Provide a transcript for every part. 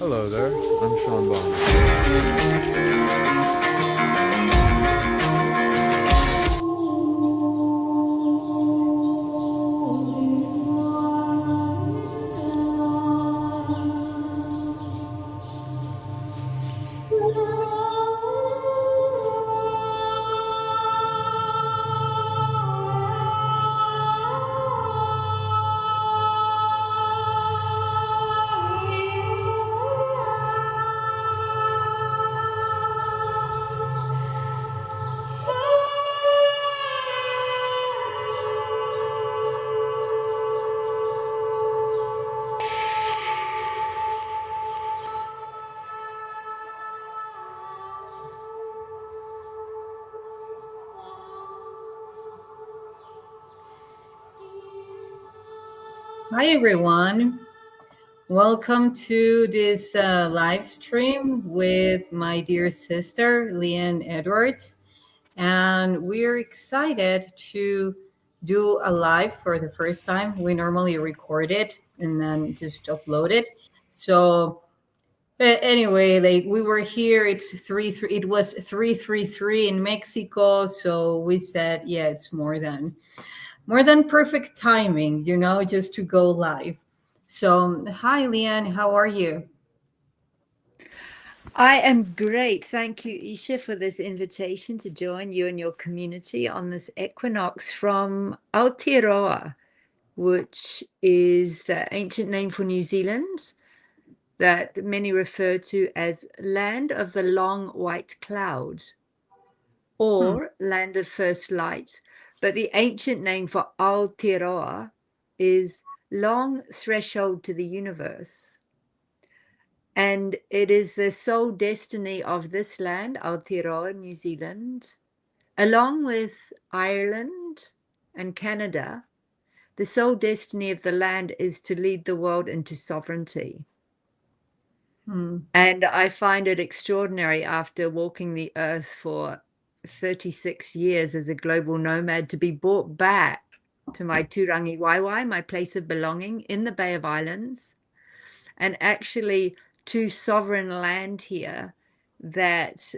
Hello there, I'm Sean Bond. Hi, everyone. Welcome to this live stream with my dear sister, Leanne Edwards. And we're excited to do a live for the first time. We normally record it and then just upload it. So, anyway, like we were here, it was 3:33 in Mexico. So we said, yeah, it's more than perfect timing, just to go live. So, hi, Leanne, how are you? I am great. Thank you, YssaH, for this invitation to join you and your community on this equinox from Aotearoa, which is the ancient name for New Zealand that many refer to as Land of the Long White Cloud or Land of First Light. But the ancient name for Aotearoa is Long Threshold to the Universe. And it is the sole destiny of this land, Aotearoa, New Zealand, along with Ireland and Canada. The sole destiny of the land is to lead the world into sovereignty. And I find it extraordinary, after walking the earth for 36 years as a global nomad, to be brought back to my Turangi Waiwai, my place of belonging in the Bay of Islands, and actually to sovereign land here, that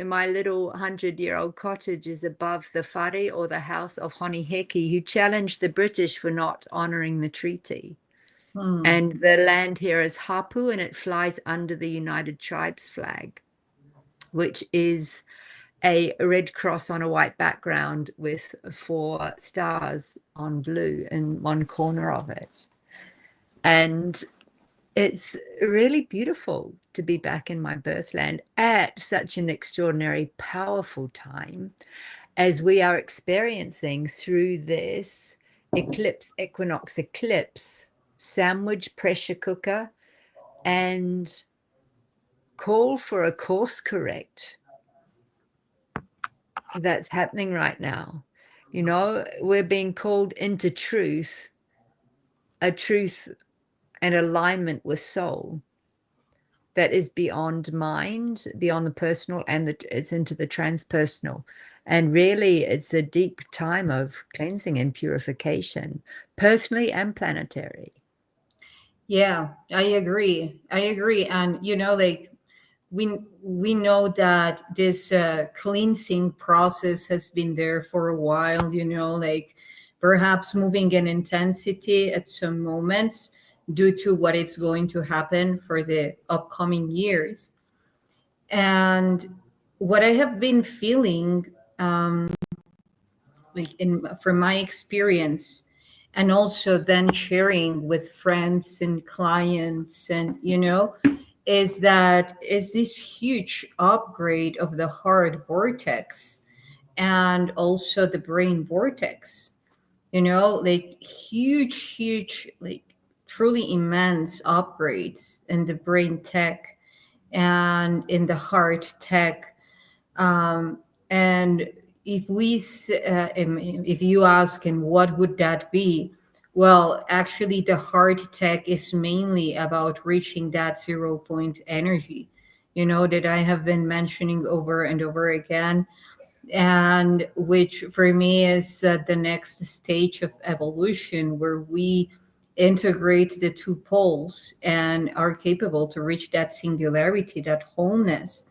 my little 100-year-old cottage is above the whare, or the house of Honiheki, who challenged the British for not honoring the treaty. And the land here is hapu, and it flies under the United Tribes flag, which is a red cross on a white background with 4 stars on blue in one corner of it. And it's really beautiful to be back in my birthland at such an extraordinary, powerful time as we are experiencing through this equinox eclipse, sandwich pressure cooker, and call for a course correct that's happening right now. We're being called into truth, a truth and alignment with soul that is beyond mind, beyond the personal, and it's into the transpersonal. And really, it's a deep time of cleansing and purification, personally and planetary. Yeah, I agree. And we know that this cleansing process has been there for a while. Perhaps moving in intensity at some moments due to what is going to happen for the upcoming years. And what I have been feeling, from my experience, and also then sharing with friends and clients, and is this huge upgrade of the heart vortex and also the brain vortex. Huge, like truly immense upgrades in the brain tech and in the heart tech. And if you ask, and what would that be? Well, actually, the heart tech is mainly about reaching that 0 point energy, that I have been mentioning over and over again, and which for me is the next stage of evolution, where we integrate the two poles and are capable to reach that singularity, that wholeness,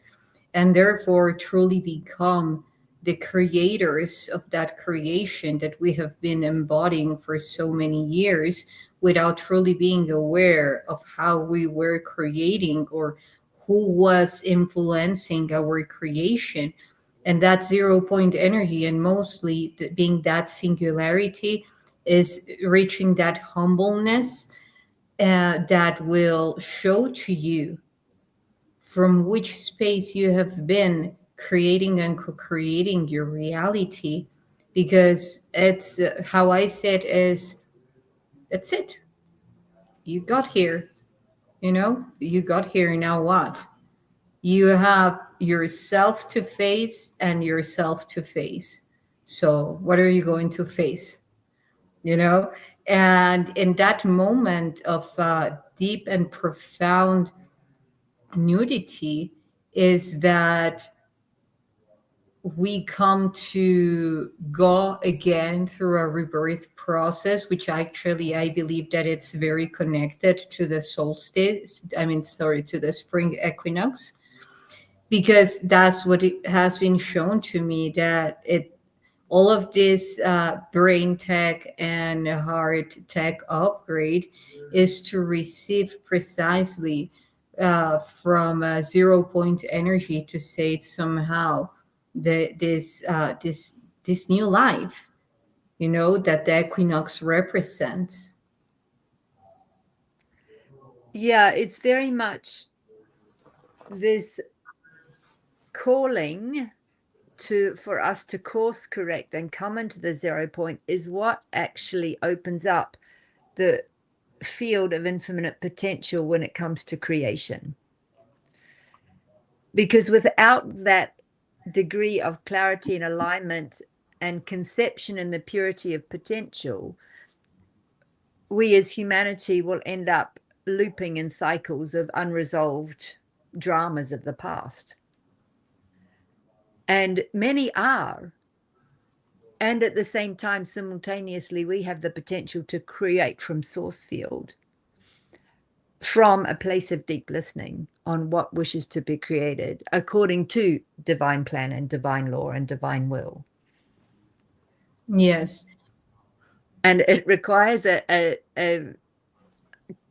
and therefore truly become the creators of that creation that we have been embodying for so many years without truly being aware of how we were creating or who was influencing our creation. And that 0 point energy, and mostly being that singularity, is reaching that humbleness that will show to you from which space you have been creating and co-creating your reality. Because it's how I said is, that's it, you got here, you got here. Now what? You have yourself to face and yourself to face. So what are you going to face? you know and in that moment of deep and profound nudity is that we come to go again through a rebirth process, which actually I believe that it's very connected to the solstice. I mean, sorry, to the spring equinox, because that's what it has been shown to me, that it all of this brain tech and heart tech upgrade is to receive precisely from 0 point energy, to say it somehow, this new life, that the equinox represents. Yeah, it's very much this calling for us to course correct and come into the 0 point is what actually opens up the field of infinite potential when it comes to creation. Because without that degree of clarity and alignment and conception in the purity of potential, we as humanity will end up looping in cycles of unresolved dramas of the past. And many are. And at the same time, simultaneously, we have the potential to create from source field, from a place of deep listening on what wishes to be created according to divine plan and divine law and divine will. Yes. And it requires a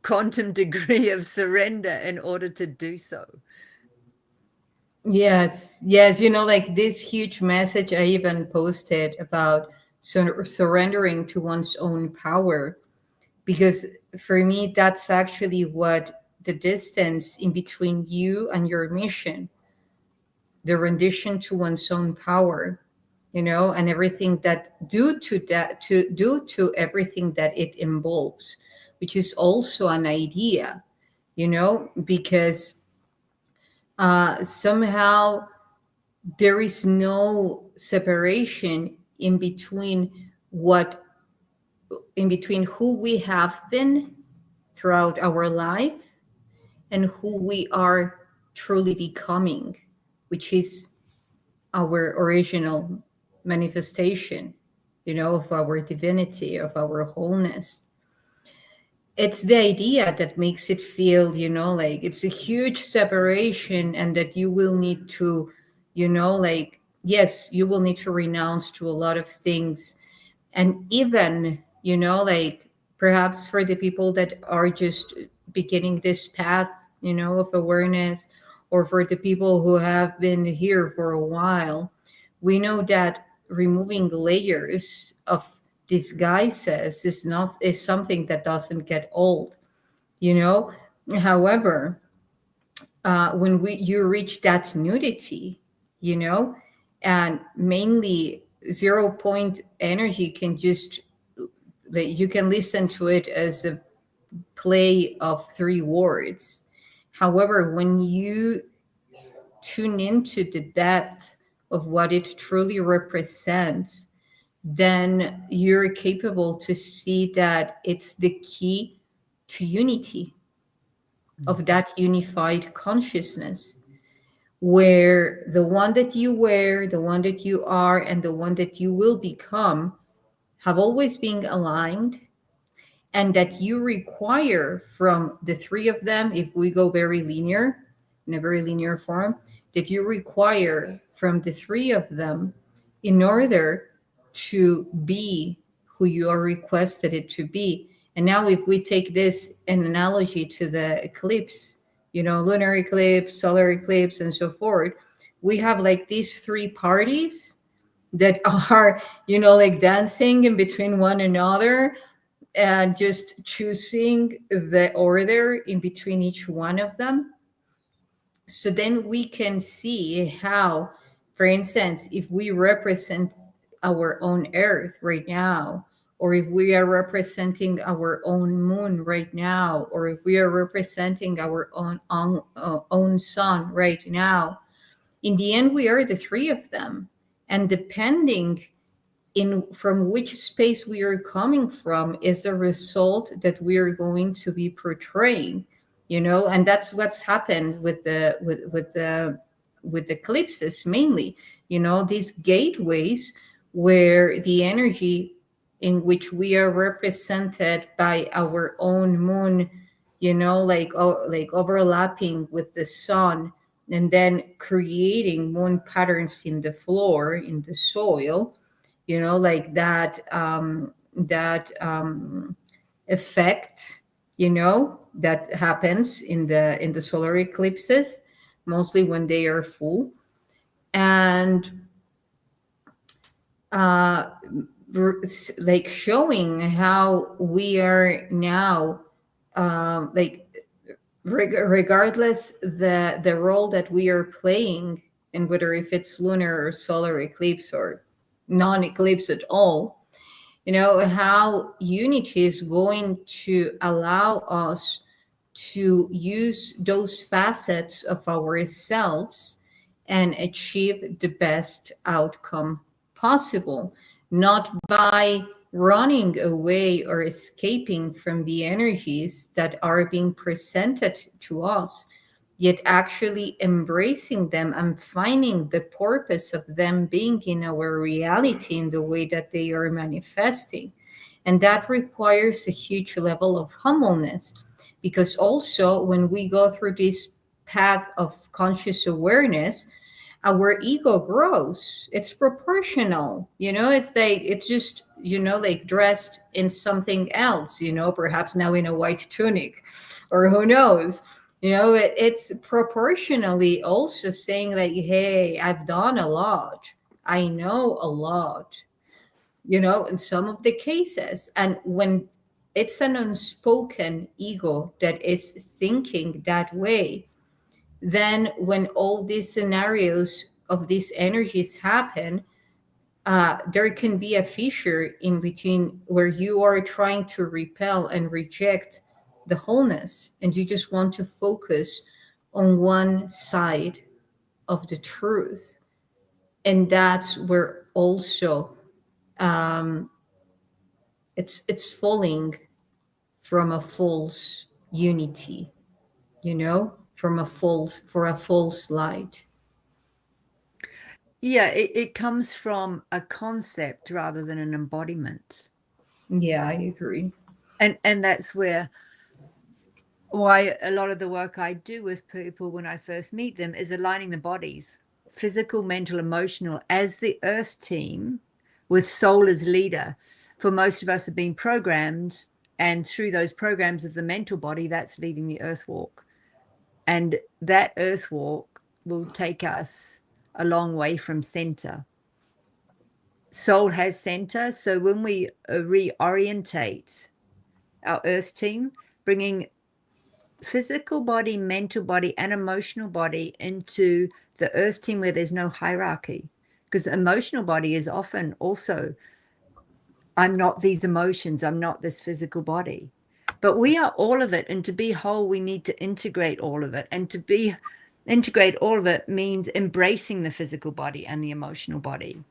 quantum degree of surrender in order to do so. Yes, like this huge message I even posted about surrendering to one's own power, because for me that's actually what the distance in between you and your mission, the rendition to one's own power, and everything that due to everything that it involves, which is also an idea, because somehow there is no separation what in between who we have been throughout our life and who we are truly becoming, which is our original manifestation, of our divinity, of our wholeness. It's the idea that makes it feel, like it's a huge separation, and that you will need to, like, yes, you will need to renounce to a lot of things. And even, like, perhaps for the people that are just beginning this path, of awareness, or for the people who have been here for a while, we know that removing layers of disguises is something that doesn't get old, you know however, when you reach that nudity, you know and mainly 0 point energy can just, like, you can listen to it as a play of three words. However, when you tune into the depth of what it truly represents, then you're capable to see that it's the key to unity, of that unified consciousness, where the one that you were, the one that you are, and the one that you will become have always been aligned. and that you require from the three of them, if we go very linear, in a very linear form, that you require from the three of them in order to be who you are requested it to be. And now, if we take this an analogy to the eclipse, lunar eclipse, solar eclipse, and so forth, we have like these three parties that are, like dancing in between one another and just choosing the order in between each one of them. So then we can see how, for instance, if we represent our own earth right now, or if we are representing our own moon right now, or if we are representing our own sun right now, in the end we are the three of them. And depending in from which space we are coming from is the result that we are going to be portraying, and that's what's happened with the eclipses mainly, these gateways where the energy in which we are represented by our own moon, like overlapping with the sun, and then creating moon patterns in the floor, in the soil, like that effect, that happens in the solar eclipses, mostly when they are full. And uh like showing how we are now, like regardless the role that we are playing, and whether if it's lunar or solar eclipse or non-eclipse at all, how unity is going to allow us to use those facets of ourselves and achieve the best outcome possible, not by running away or escaping from the energies that are being presented to us, yet actually embracing them and finding the purpose of them being in our reality in the way that they are manifesting. And that requires a huge level of humbleness, because also when we go through this path of conscious awareness, our ego grows. It's proportional, it's like it's just, like dressed in something else, perhaps now in a white tunic, or who knows. It's proportionally also saying like, hey, I've done a lot, I know a lot, in some of the cases. And when it's an unspoken ego that is thinking that way, then when all these scenarios of these energies happen, there can be a fissure in between where you are trying to repel and reject the wholeness, and you just want to focus on one side of the truth. And that's where also, um, it's falling from a false unity, from a false light. Yeah, it comes from a concept rather than an embodiment. Yeah, I agree. And that's why a lot of the work I do with people when I first meet them is aligning the bodies, physical, mental, emotional, as the earth team with soul as leader. For most of us have been programmed, and through those programs of the mental body, that's leading the earth walk. And that earth walk will take us a long way from center. Soul has center. So when we reorientate our earth team, bringing physical body, mental body, and emotional body into the earth team where there's no hierarchy, because emotional body is often also, I'm not these emotions, I'm not this physical body, but we are all of it. And to be whole, we need to integrate all of it. And to integrate all of it means embracing the physical body and the emotional body,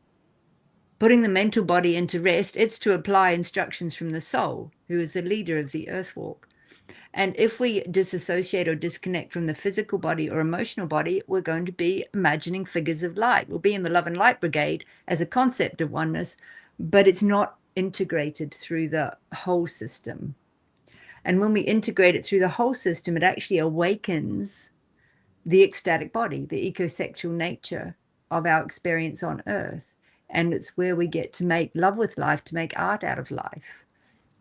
putting the mental body into rest. It's to apply instructions from the soul, who is the leader of the earth walk. And if we disassociate or disconnect from the physical body or emotional body, we're going to be imagining figures of light. We'll be in the love and light brigade as a concept of oneness, but it's not integrated through the whole system. And when we integrate it through the whole system, it actually awakens the ecstatic body, the ecosexual nature of our experience on earth. And it's where we get to make love with life, to make art out of life,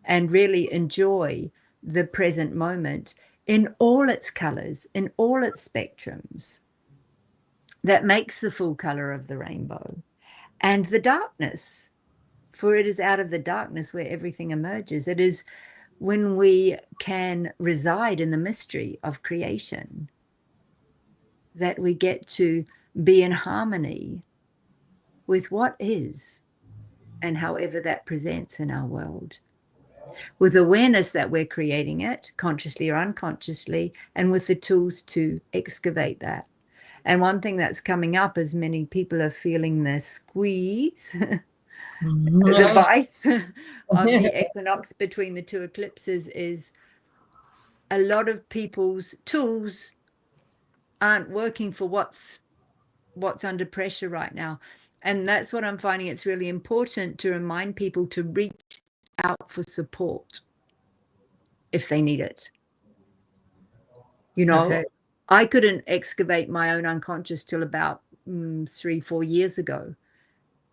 and really enjoy the present moment in all its colors, in all its spectrums. That makes the full color of the rainbow. And the darkness, for it is out of the darkness where everything emerges. It is when we can reside in the mystery of creation that we get to be in harmony with what is and however that presents in our world, with awareness that we're creating it consciously or unconsciously, and with the tools to excavate that. And one thing that's coming up is many people are feeling the squeeze, the vice of the equinox between the two eclipses is a lot of people's tools aren't working for what's under pressure right now. And that's what I'm finding. It's really important to remind people to reach out for support if they need it. You know, Okay. I couldn't excavate my own unconscious till about 3-4 years ago,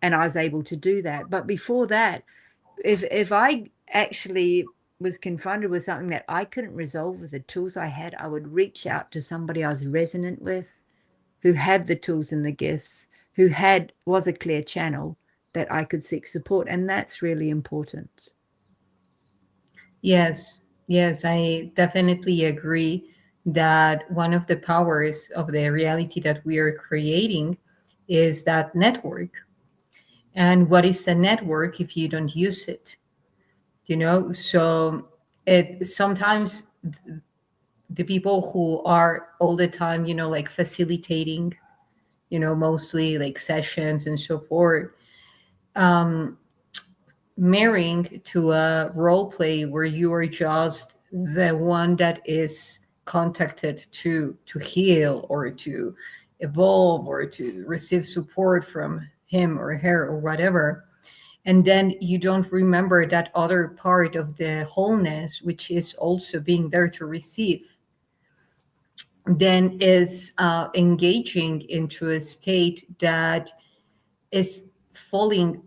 and I was able to do that. But before that, if I actually was confronted with something that I couldn't resolve with the tools I had, I would reach out to somebody I was resonant with, who had the tools and the gifts, who was a clear channel that I could seek support. And that's really important. Yes, yes, I definitely agree that one of the powers of the reality that we are creating is that network. And what is a network if you don't use it? So it sometimes the people who are all the time, like facilitating, mostly like sessions and so forth, um, marrying to a role play where you are just the one that is contacted to heal or to evolve or to receive support from him or her or whatever, and then you don't remember that other part of the wholeness which is also being there to receive, then is engaging into a state that is falling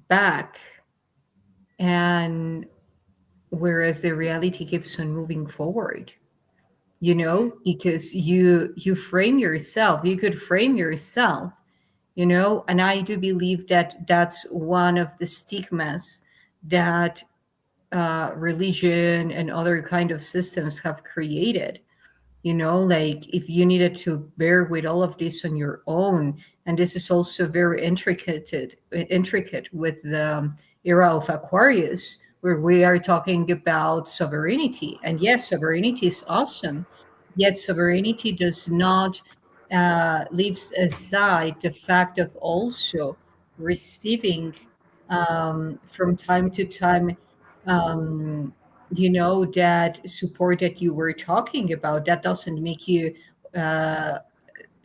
back, and whereas the reality keeps on moving forward, because you frame yourself, you could frame yourself, and I do believe that that's one of the stigmas that religion and other kind of systems have created. Like if you needed to bear with all of this on your own, and this is also very intricate with the era of Aquarius, where we are talking about sovereignty. And yes, sovereignty is awesome, yet sovereignty does not leaves aside the fact of also receiving from time to time, um, that support that you were talking about. That doesn't make you uh,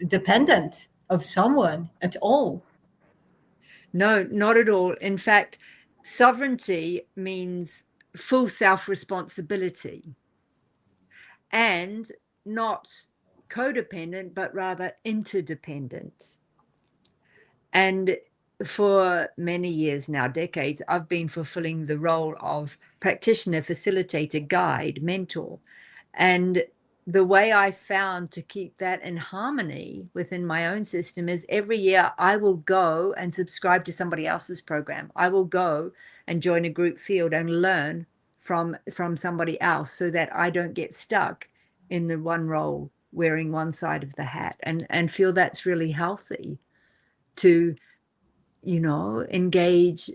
dependent of someone at all. No, not at all. In fact, sovereignty means full self-responsibility, and not codependent, but rather interdependent. And for many years now, decades, I've been fulfilling the role of practitioner, facilitator, guide, mentor. And the way I found to keep that in harmony within my own system is every year I will go and subscribe to somebody else's program. I will go and join a group field and learn from somebody else, so that I don't get stuck in the one role, wearing one side of the hat, and feel that's really healthy to, engage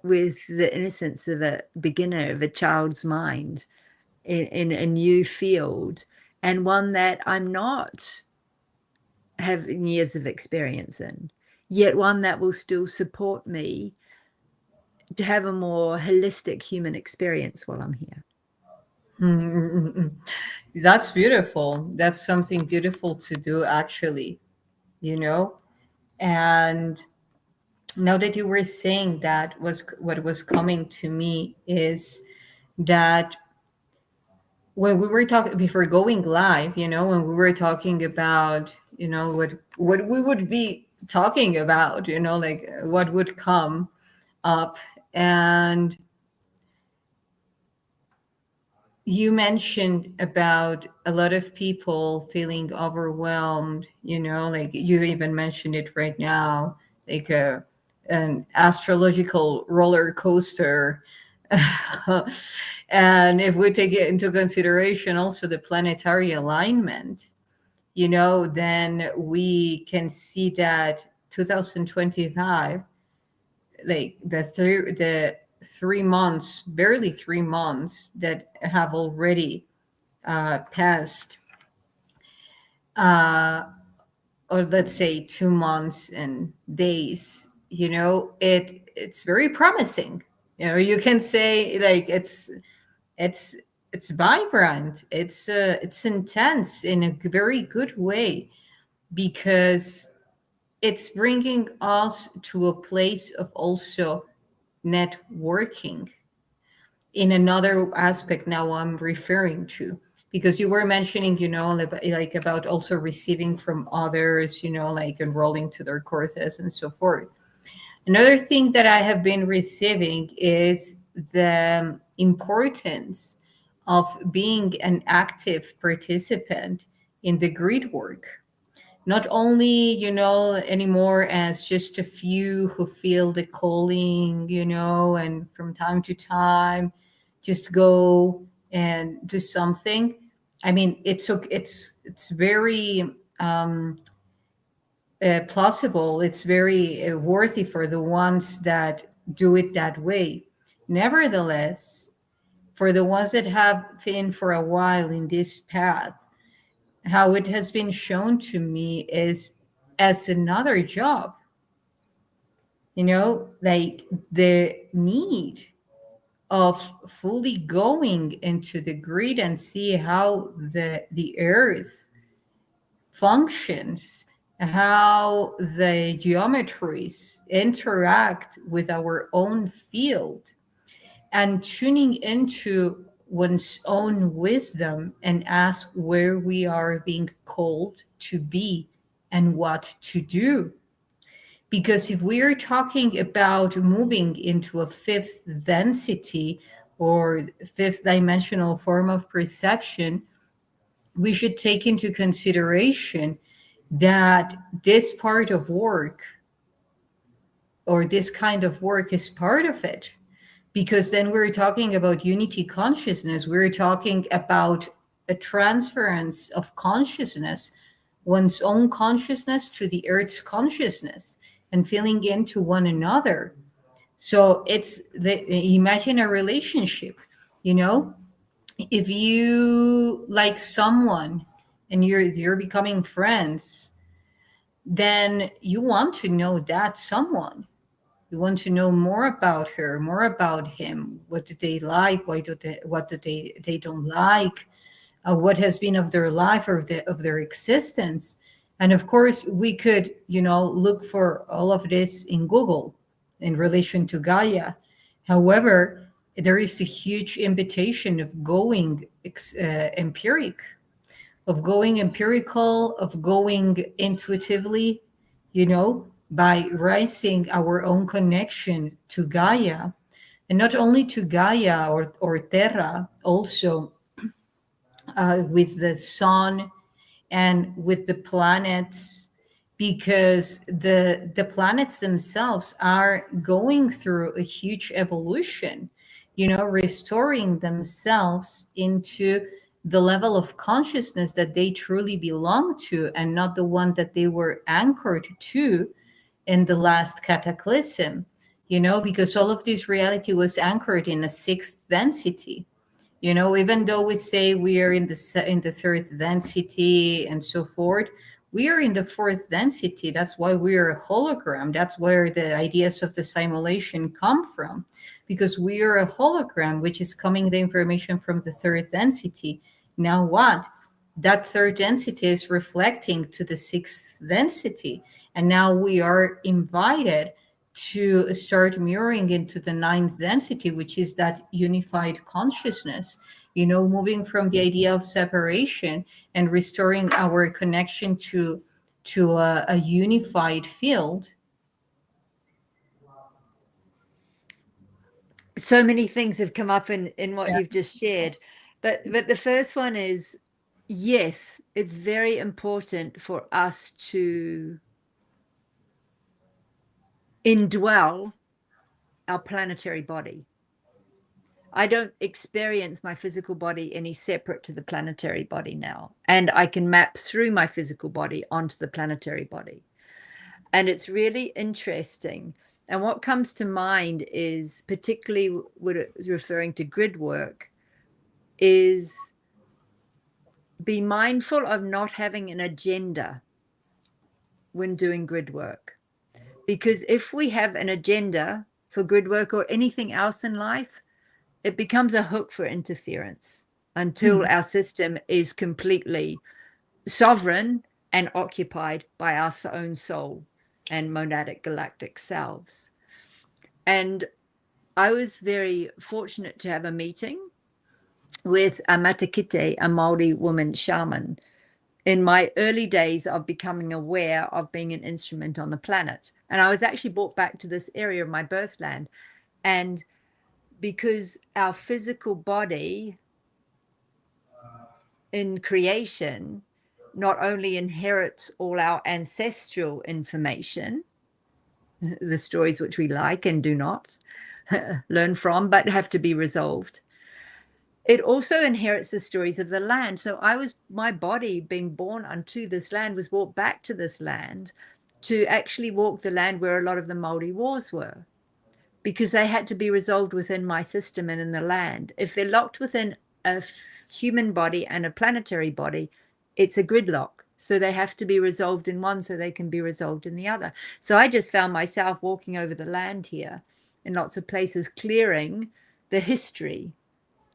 with the innocence of a beginner, of a child's mind, in a new field, and one that I'm not having years of experience in, yet one that will still support me to have a more holistic human experience while I'm here. Mm-mm-mm. That's beautiful. That's something beautiful to do, actually, you know? And now that you were saying that, was what was coming to me is that when we were talking before going live, when we were talking about, what we would be talking about, like what would come up. And you mentioned about a lot of people feeling overwhelmed, like you even mentioned it right now, like an astrological roller coaster. And if we take it into consideration also the planetary alignment, then we can see that 2025, like the 3 months, barely 3 months that have already passed, uh, or let's say 2 months and days, it's very promising. You can say like it's it's vibrant, it's intense in a very good way, because it's bringing us to a place of also networking in another aspect now I'm referring to, because you were mentioning, like about also receiving from others, like enrolling to their courses and so forth. Another thing that I have been receiving is the importance of being an active participant in the grid work, not only anymore as just a few who feel the calling, and from time to time just go and do something. I mean, it's very plausible, it's very worthy for the ones that do it that way. Nevertheless, for the ones that have been for a while in this path, how it has been shown to me is as another job, like the need of fully going into the grid and see how the earth functions, how the geometries interact with our own field, and tuning into one's own wisdom and ask where we are being called to be and what to do. Because if we are talking about moving into a fifth density or fifth dimensional form of perception, we should take into consideration that this part of work, or this kind of work, is part of it, because then we're talking about unity consciousness. We're talking about a transference of consciousness, one's own consciousness to the earth's consciousness, and feeling into one another. So imagine a relationship, if you like someone and you're becoming friends, then you want to know that someone. You want to know more about her, more about him. What do they like? What do they don't like? What has been of their life or of their existence? And of course, we could, look for all of this in Google in relation to Gaia. However, there is a huge invitation of going empirical, of going intuitively, by rising our own connection to Gaia, and not only to Gaia or Terra, also with the sun and with the planets, because the planets themselves are going through a huge evolution, restoring themselves into the level of consciousness that they truly belong to, and not the one that they were anchored to in the last cataclysm, because all of this reality was anchored in a sixth density. Even though we say we are in the third density and so forth, we are in the fourth density. That's why we are a hologram. That's where the ideas of the simulation come from, because we are a hologram, which is coming the information from the third density. Now what? That third density is reflecting to the sixth density. And now we are invited to start mirroring into the ninth density, which is that unified consciousness, moving from the idea of separation and restoring our connection to a unified field. So many things have come up in what you've just shared, but the first one is, yes, it's very important for us to indwell our planetary body. I don't experience my physical body any separate to the planetary body now, and I can map through my physical body onto the planetary body. And it's really interesting. And what comes to mind is, particularly what it was referring to grid work, is be mindful of not having an agenda when doing grid work. Because if we have an agenda for grid work or anything else in life, it becomes a hook for interference until our system is completely sovereign and occupied by our own soul and monadic galactic selves. And I was very fortunate to have a meeting with a Matakite, a Māori woman shaman, in my early days of becoming aware of being an instrument on the planet. And I was actually brought back to this area of my birthland. And because our physical body in creation not only inherits all our ancestral information, the stories which we like and do not learn from, but have to be resolved, it also inherits the stories of the land. So my body being born unto this land was brought back to this land to actually walk the land where a lot of the Māori wars were, because they had to be resolved within my system and in the land. If they're locked within a human body and a planetary body, it's a gridlock. So they have to be resolved in one so they can be resolved in the other. So I just found myself walking over the land here in lots of places, clearing the history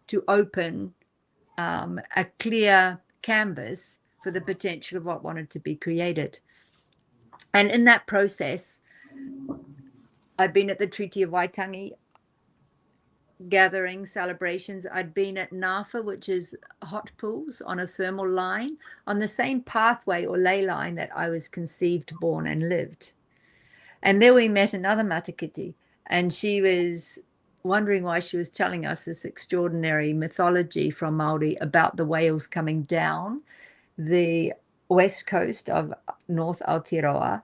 to open a clear canvas for the potential of what wanted to be created. And in that process, I'd been at the Treaty of Waitangi gatherings, celebrations. I'd been at NAFA, which is hot pools on a thermal line, on the same pathway or ley line that I was conceived, born, and lived. And there we met another Matakiti, and she was wondering why she was telling us this extraordinary mythology from Māori about the whales coming down the west coast of North Aotearoa,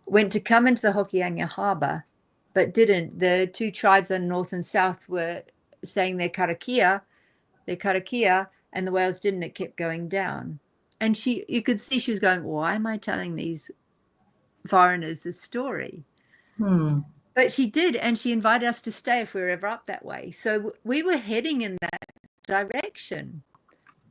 went to come into the Hokianga harbour, but didn't. The two tribes on north and south were saying their karakia, and the whales didn't. It kept going down. And you could see she was going, why am I telling these foreigners this story? But she did, and she invited us to stay if we were ever up that way. So we were heading in that direction.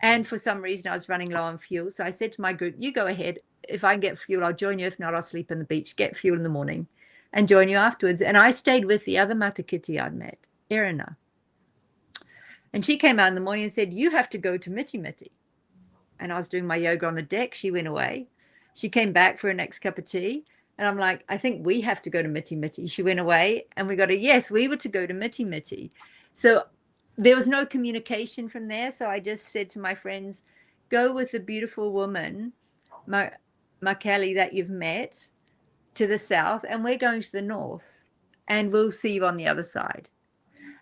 And for some reason, I was running low on fuel. So I said to my group, you go ahead. If I can get fuel, I'll join you. If not, I'll sleep on the beach, get fuel in the morning, and join you afterwards. And I stayed with the other Matakiti I'd met, Erina. And she came out in the morning and said, you have to go to Miti Miti. And I was doing my yoga on the deck. She went away. She came back for her next cup of tea. And I'm like, I think we have to go to Miti Miti. She went away and we got a yes, we were to go to Miti Miti. So there was no communication from there. So I just said to my friends, go with the beautiful woman, Makali, that you've met to the south, and we're going to the north, and we'll see you on the other side.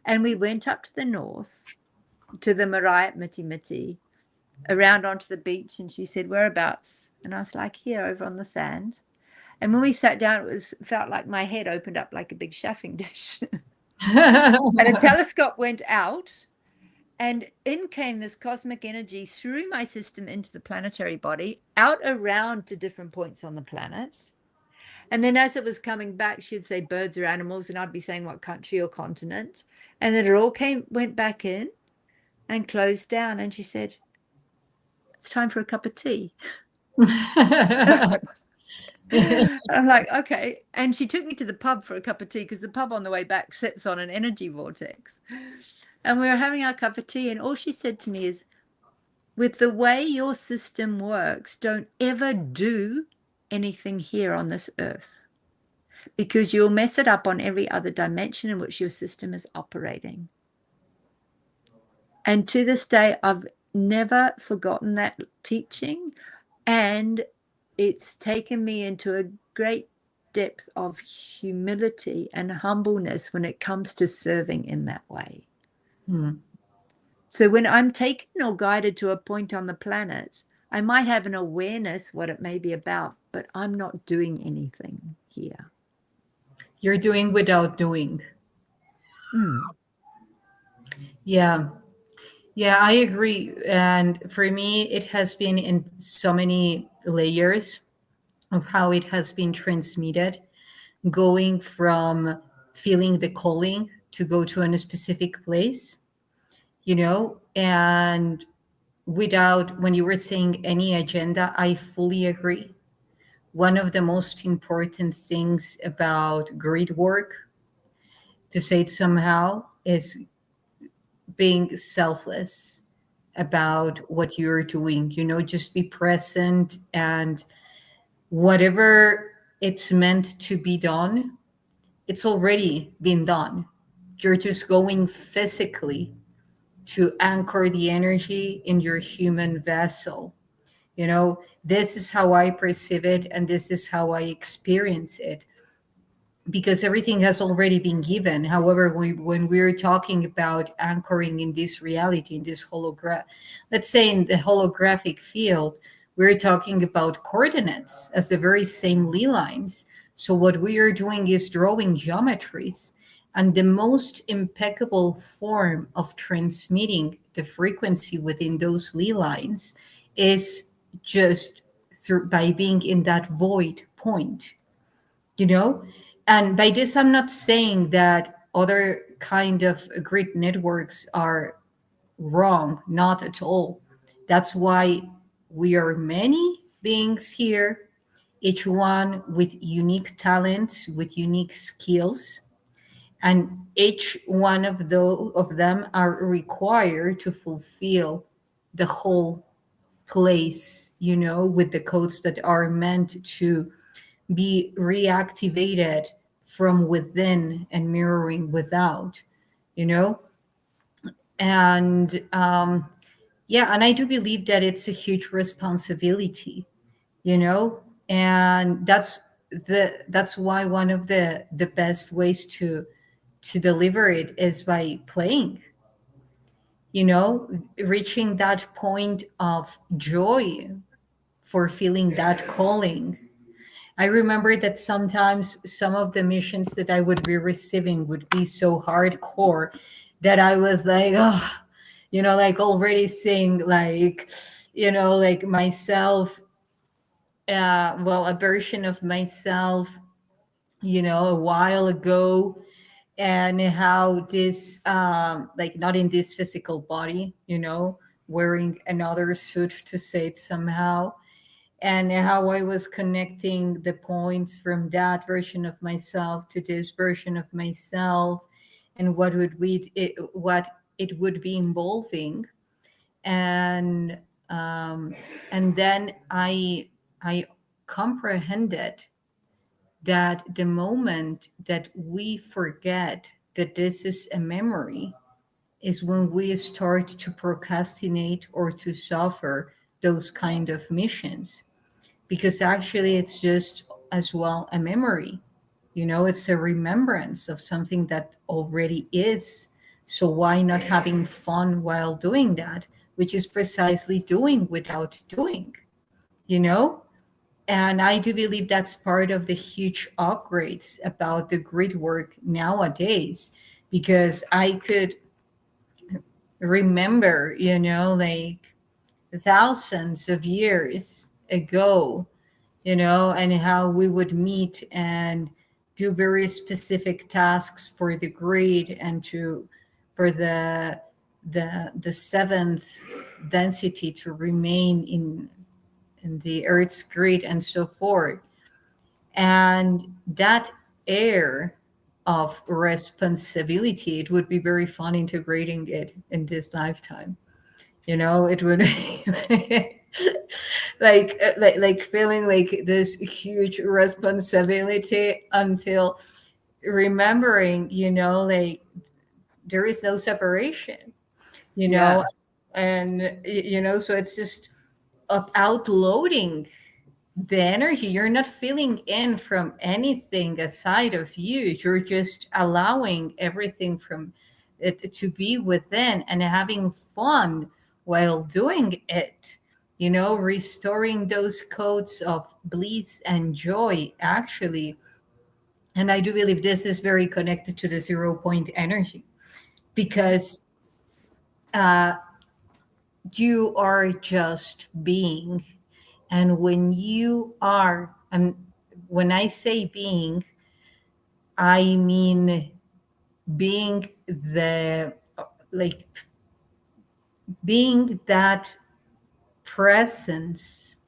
And we went up to the north to the marae at Miti Miti, around onto the beach, and she said, whereabouts? And I was like, here, over on the sand. And when we sat down, felt like my head opened up like a big chafing dish. And a telescope went out, and in came this cosmic energy through my system into the planetary body, out around to different points on the planet. And then as it was coming back, she'd say birds or animals, and I'd be saying what country or continent. And then it all went back in and closed down. And she said, it's time for a cup of tea. I'm like, okay. And she took me to the pub for a cup of tea, because the pub on the way back sits on an energy vortex. And we were having our cup of tea, and all she said to me is, with the way your system works, don't ever do anything here on this earth. because you'll mess it up on every other dimension in which your system is operating. And to this day, I've never forgotten that teaching, and it's taken me into a great depth of humility and humbleness when it comes to serving in that way. So when I'm taken or guided to a point on the planet, I might have an awareness what it may be about, but I'm not doing anything here. You're doing without doing. Yeah. Yeah, I agree. And for me, it has been in so many layers of how it has been transmitted, going from feeling the calling to go to a specific place, and without, when you were saying any agenda, I fully agree. One of the most important things about grid work, to say it somehow, is being selfless about what you're doing. Just be present, and whatever it's meant to be done, it's already been done. You're just going physically to anchor the energy in your human vessel. This is how I perceive it, and this is how I experience it, because everything has already been given. However, when we're talking about anchoring in this reality, in this let's say in the holographic field, we're talking about coordinates as the very same ley lines. So what we are doing is drawing geometries, and the most impeccable form of transmitting the frequency within those ley lines is just by being in that void point. And by this, I'm not saying that other kind of grid networks are wrong, not at all. That's why we are many beings here, each one with unique talents, with unique skills, and each one of them are required to fulfill the whole place, with the codes that are meant to be reactivated from within and mirroring without, you know and yeah, and I do believe that it's a huge responsibility, you know and that's why one of the best ways to deliver it is by playing, reaching that point of joy for feeling that calling. I remember that sometimes some of the missions that I would be receiving would be so hardcore that I was like, oh, like already seeing like myself, well, a version of myself, a while ago, and how this, like not in this physical body, wearing another suit, to say it somehow, and how I was connecting the points from that version of myself to this version of myself, and what it would be involving, and and then I comprehended that the moment that we forget that this is a memory is when we start to procrastinate or to suffer those kind of missions, because actually it's just as well a memory. It's a remembrance of something that already is. So why not having fun while doing that, which is precisely doing without doing, you know and I do believe that's part of the huge upgrades about the grid work nowadays, because I could remember, like thousands of years ago, and how we would meet and do very specific tasks for the grid, and for the seventh density to remain in the Earth's grid, and so forth. And that air of responsibility, it would be very fun integrating it in this lifetime. It would like feeling like this huge responsibility until remembering, like there is no separation, you know, Yeah. and so it's just outloading the energy. You're not feeling in from anything aside of you. You're just allowing everything from it to be within and having fun while doing it, restoring those codes of bliss and joy, actually. And I do believe this is very connected to the 0 point energy, because uh, you are just being. And when you are, when I say being, I mean being the, like, being that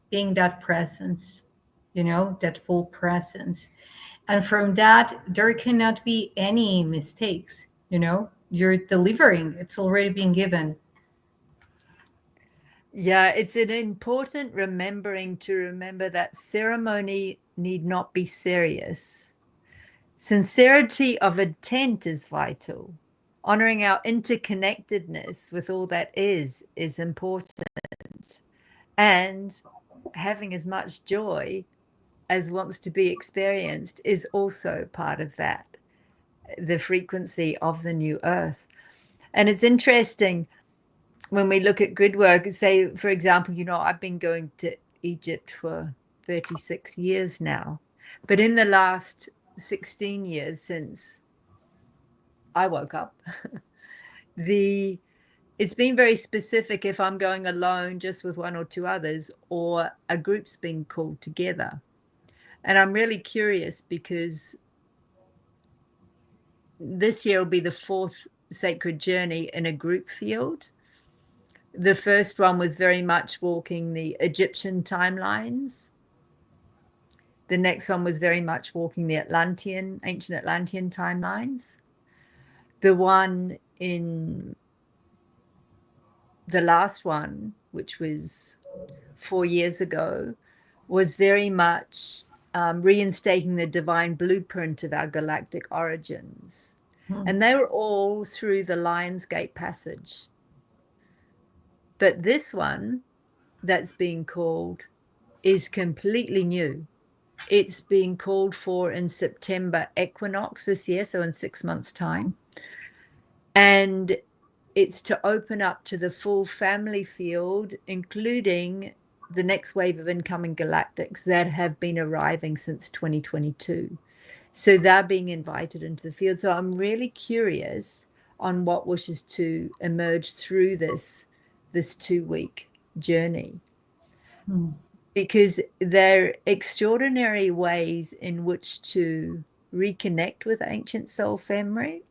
being that presence, that full presence. And from that, there cannot be any mistakes, you're delivering, it's already been given. Yeah, it's an important remembering to remember that ceremony need not be serious. Sincerity of intent is vital. Honoring our interconnectedness with all that is important. And having as much joy as wants to be experienced is also part of that, the frequency of the new earth. And it's interesting when we look at grid work, say, for example, I've been going to Egypt for 36 years now, but in the last 16 years since I woke up, it's been very specific if I'm going alone, just with one or two others, or a group's been called together. And I'm really curious because this year will be the fourth sacred journey in a group field. The first one was very much walking the Egyptian timelines. The next one was very much walking the ancient Atlantean timelines. The one in the last one, which was 4 years ago, was very much reinstating the divine blueprint of our galactic origins. And they were all through the Lion's Gate passage. But this one that's being called is completely new. It's being called for in September equinox this year, so in 6 months' time. And it's to open up to the full family field, including the next wave of incoming galactics that have been arriving since 2022. So they're being invited into the field. So I'm really curious on what wishes to emerge through this 2-week journey. Because they're extraordinary ways in which to reconnect with ancient soul family,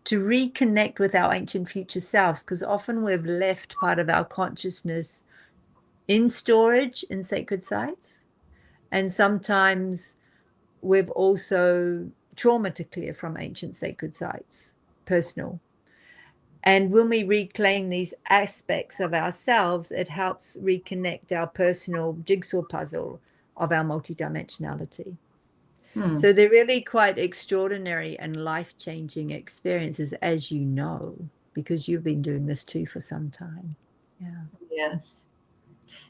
to reconnect with our ancient future selves, because often we've left part of our consciousness in storage in sacred sites. And sometimes we've also trauma to clear from ancient sacred sites, personal. And when we reclaim these aspects of ourselves, it helps reconnect our personal jigsaw puzzle of our multidimensionality. So they're really quite extraordinary and life-changing experiences, as you know, because you've been doing this too for some time. Yeah. Yes.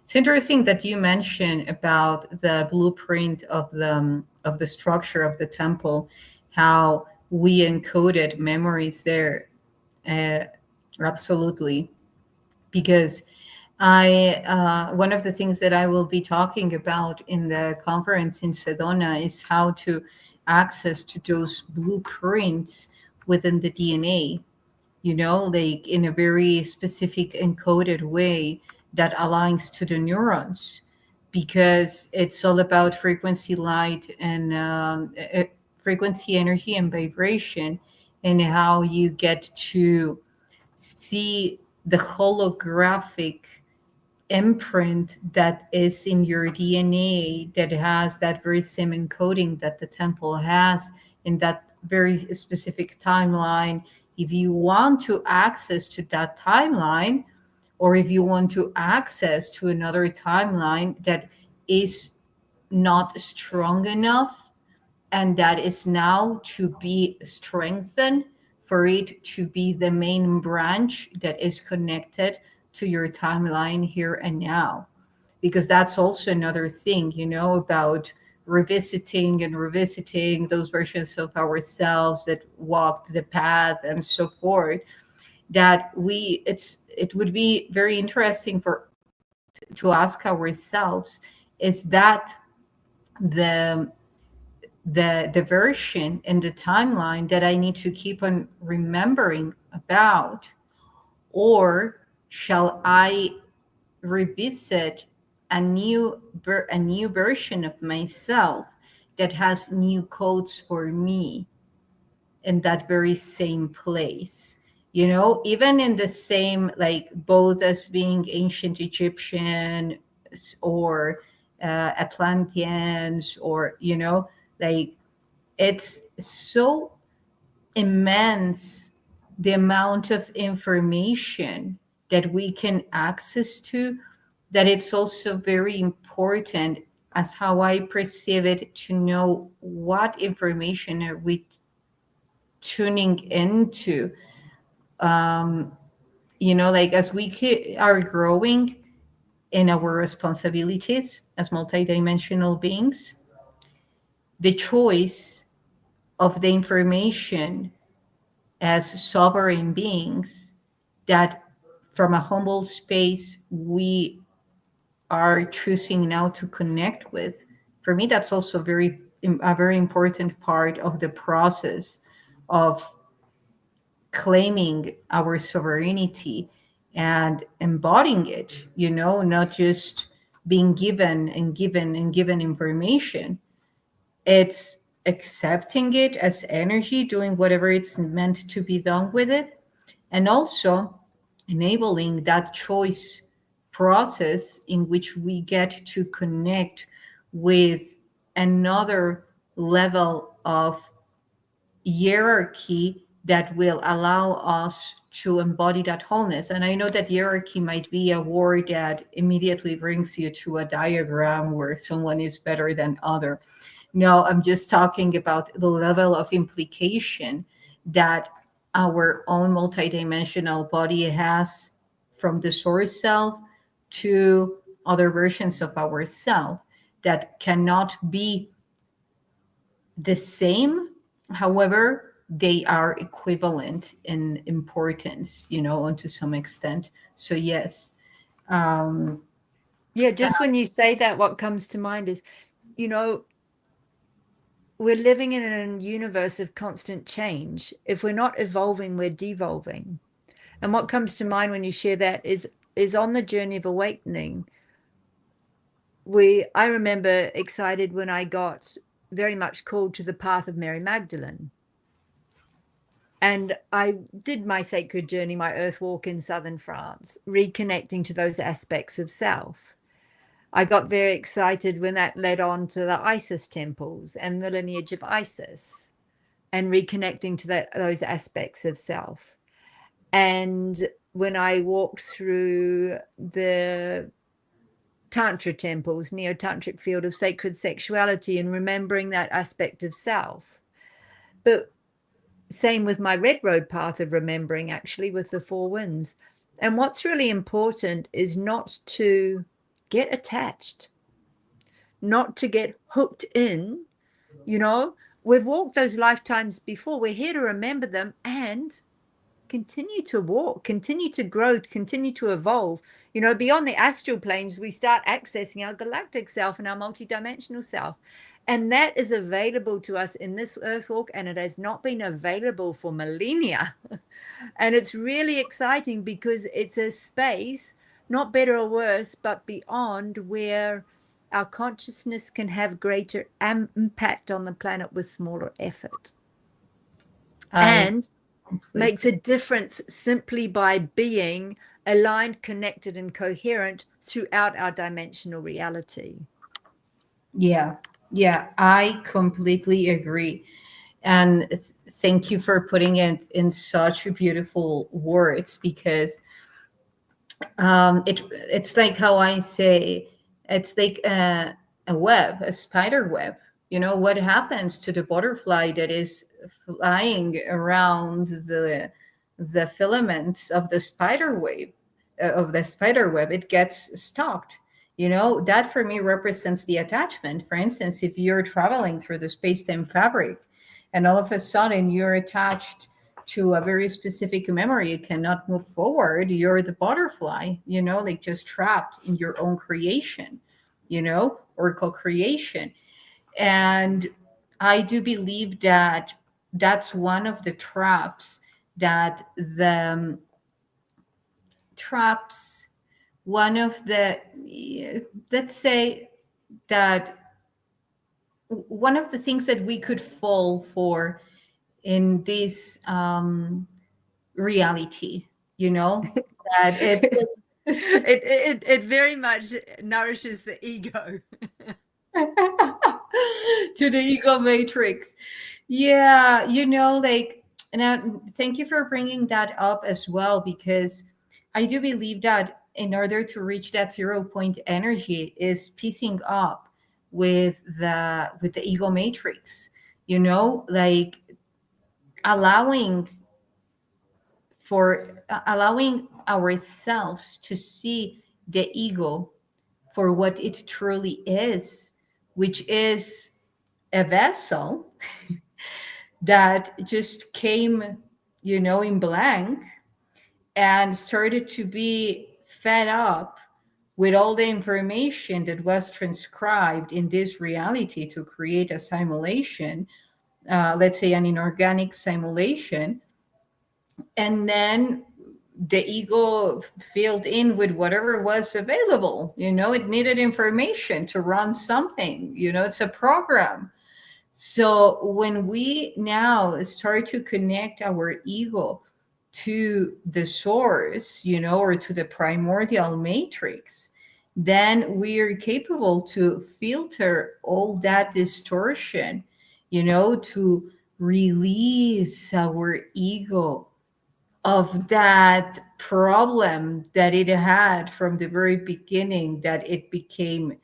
It's interesting that you mentioned about the blueprint of the structure of the temple, how we encoded memories there. Absolutely, because one of the things that I will be talking about in the conference in Sedona is how to access to those blueprints within the DNA, like in a very specific encoded way that aligns to the neurons, because it's all about frequency, light, and frequency, energy, and vibration, and how you get to see the holographic imprint that is in your DNA, that has that very same encoding that the temple has in that very specific timeline. If you want to access to that timeline, or if you want to access to another timeline that is not strong enough and that is now to be strengthened for it to be the main branch that is connected to your timeline here and now. Because that's also another thing, about revisiting and revisiting those versions of ourselves that walked the path and so forth, that it would be very interesting for to ask ourselves, is that the the version in the timeline that I need to keep on remembering about, or shall I revisit a new version of myself that has new codes for me in that very same place, even in the same, like, both as being ancient Egyptian or Atlanteans, or like, it's so immense, the amount of information that we can access to, that it's also very important, as how I perceive it, to know what information are we tuning into. um like, as we are growing in our responsibilities as multidimensional beings, the choice of the information as sovereign beings, that from a humble space we are choosing now to connect with, for me that's also a very important part of the process of claiming our sovereignty and embodying it, not just being given and given and given information. It's accepting it as energy, doing whatever it's meant to be done with it, and also enabling that choice process in which we get to connect with another level of hierarchy that will allow us to embody that wholeness. And I know that hierarchy might be a word that immediately brings you to a diagram where someone is better than other. No, I'm just talking about the level of implication that our own multidimensional body has, from the source self to other versions of ourself, that cannot be the same. However, they are equivalent in importance, and to some extent. So yes. Yeah, just when you say that, what comes to mind is, we're living in a universe of constant change. If we're not evolving, we're devolving. And what comes to mind when you share that is on the journey of awakening. I remember excited when I got very much called to the path of Mary Magdalene. And I did my sacred journey, my earth walk in southern France, reconnecting to those aspects of self. I got very excited when that led on to the Isis temples and the lineage of Isis, and reconnecting to those aspects of self. And when I walked through the Tantra temples, neo-tantric field of sacred sexuality, and remembering that aspect of self. But same with my red road path of remembering, actually, with the four winds. And what's really important is not to get attached, not to get hooked in. We've walked those lifetimes before. We're here to remember them and continue to walk, continue to grow, continue to evolve. Beyond the astral planes, we start accessing our galactic self and our multidimensional self. And that is available to us in this earth walk, and it has not been available for millennia. And it's really exciting because it's a space, not better or worse, but beyond, where our consciousness can have greater impact on the planet with smaller effort. And makes a difference simply by being aligned, connected, and coherent throughout our dimensional reality. Yeah, I completely agree. And thank you for putting it in such beautiful words, because It's like how I say, it's like a web, a spider web. You know what happens to the butterfly that is flying around the filaments of the spider web, of the spider web? It gets stuck. You know, that for me represents the attachment. For instance, if you're traveling through the space-time fabric and all of a sudden you're attached to a very specific memory, you cannot move forward, you're the butterfly, you know, like just trapped in your own creation, you know, or co-creation. And I do believe that that's one of the traps, that the traps one of the, let's say that one of the things that we could fall for in this reality, you know, that it's It very much nourishes the ego. to the ego matrix. Yeah, you know, like, now thank you for bringing that up as well, because I do believe that in order to reach that 0 point energy is piecing up with the ego matrix, you know, like allowing allowing ourselves to see the ego for what it truly is, which is a vessel that just came, you know, in blank and started to be fed up with all the information that was transcribed in this reality to create a simulation, let's say an inorganic simulation. And then the ego filled in with whatever was available. You know, it needed information to run something, you know, it's a program. So when we now start to connect our ego to the source, you know, or to the primordial matrix, then we are capable to filter all that distortion, you know, to release our ego of that problem that it had from the very beginning, that it became,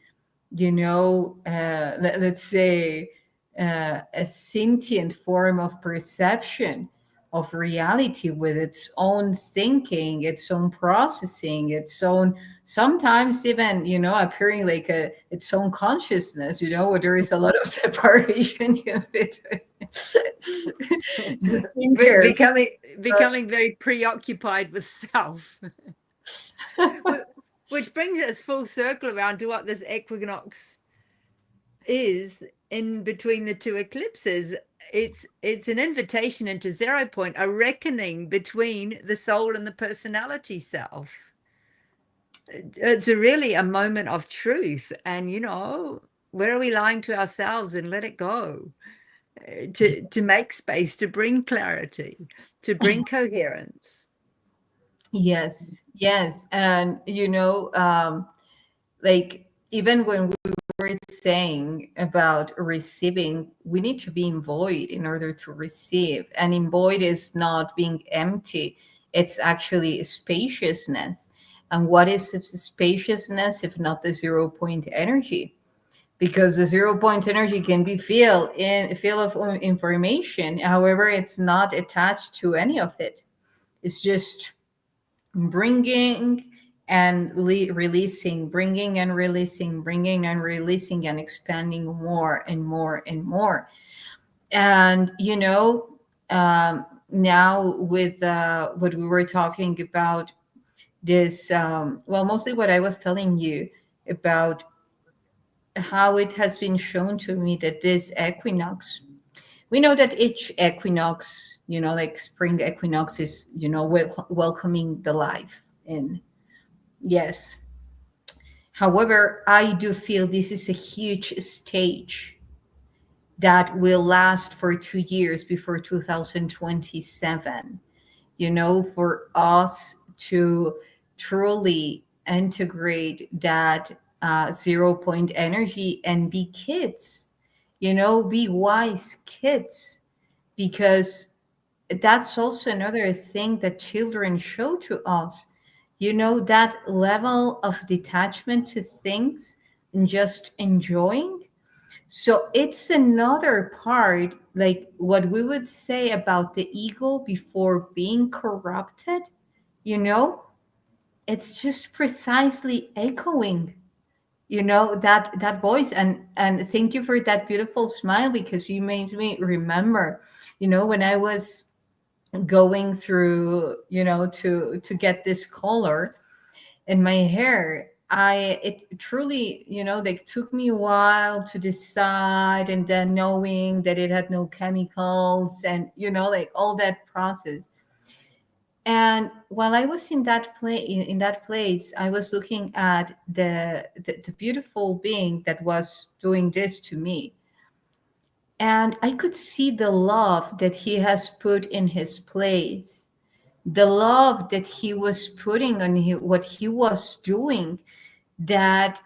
you know, let's say a sentient form of perception of reality with its own thinking, its own processing, its own, sometimes even, you know, appearing like its own consciousness, you know, where there is a lot of separation in between the thinker. Becoming very preoccupied with self. Which brings us full circle around to what this equinox is in between the two eclipses. It's an invitation into 0 point, a reckoning between the soul and the personality self. It's really a moment of truth, and you know, where are we lying to ourselves, and let it go, to make space, to bring clarity, to bring coherence. Yes, yes. And, you know, like even when we were saying about receiving, we need to be in void in order to receive. And in void is not being empty, it's actually spaciousness. And what is spaciousness if not the 0 point energy? Because the 0 point energy can be filled of information. However, it's not attached to any of it. It's just bringing and releasing, bringing and releasing, bringing and releasing, and expanding more and more and more. And, you know, now with what we were talking about, this, well, mostly what I was telling you about how it has been shown to me that this equinox, we know that each equinox, you know, like spring equinox is, you know, welcoming the life in. Yes. However, I do feel this is a huge stage that will last for 2 years before 2027. You know, for us to truly integrate that 0 point energy and be kids, you know, be wise kids, because that's also another thing that children show to us. that level of detachment to things and just enjoying. So it's another part, like what we would say about the ego before being corrupted, you know, it's just precisely echoing, that voice. And thank you for that beautiful smile, because you made me remember, when I was going through, to get this color in my hair. It truly, like took me a while to decide, and then knowing that it had no chemicals, and like all that process. And while I was in that place, I was looking at the beautiful being that was doing this to me, and I could see the love that he has put in his place, the love that he was putting on what he was doing, that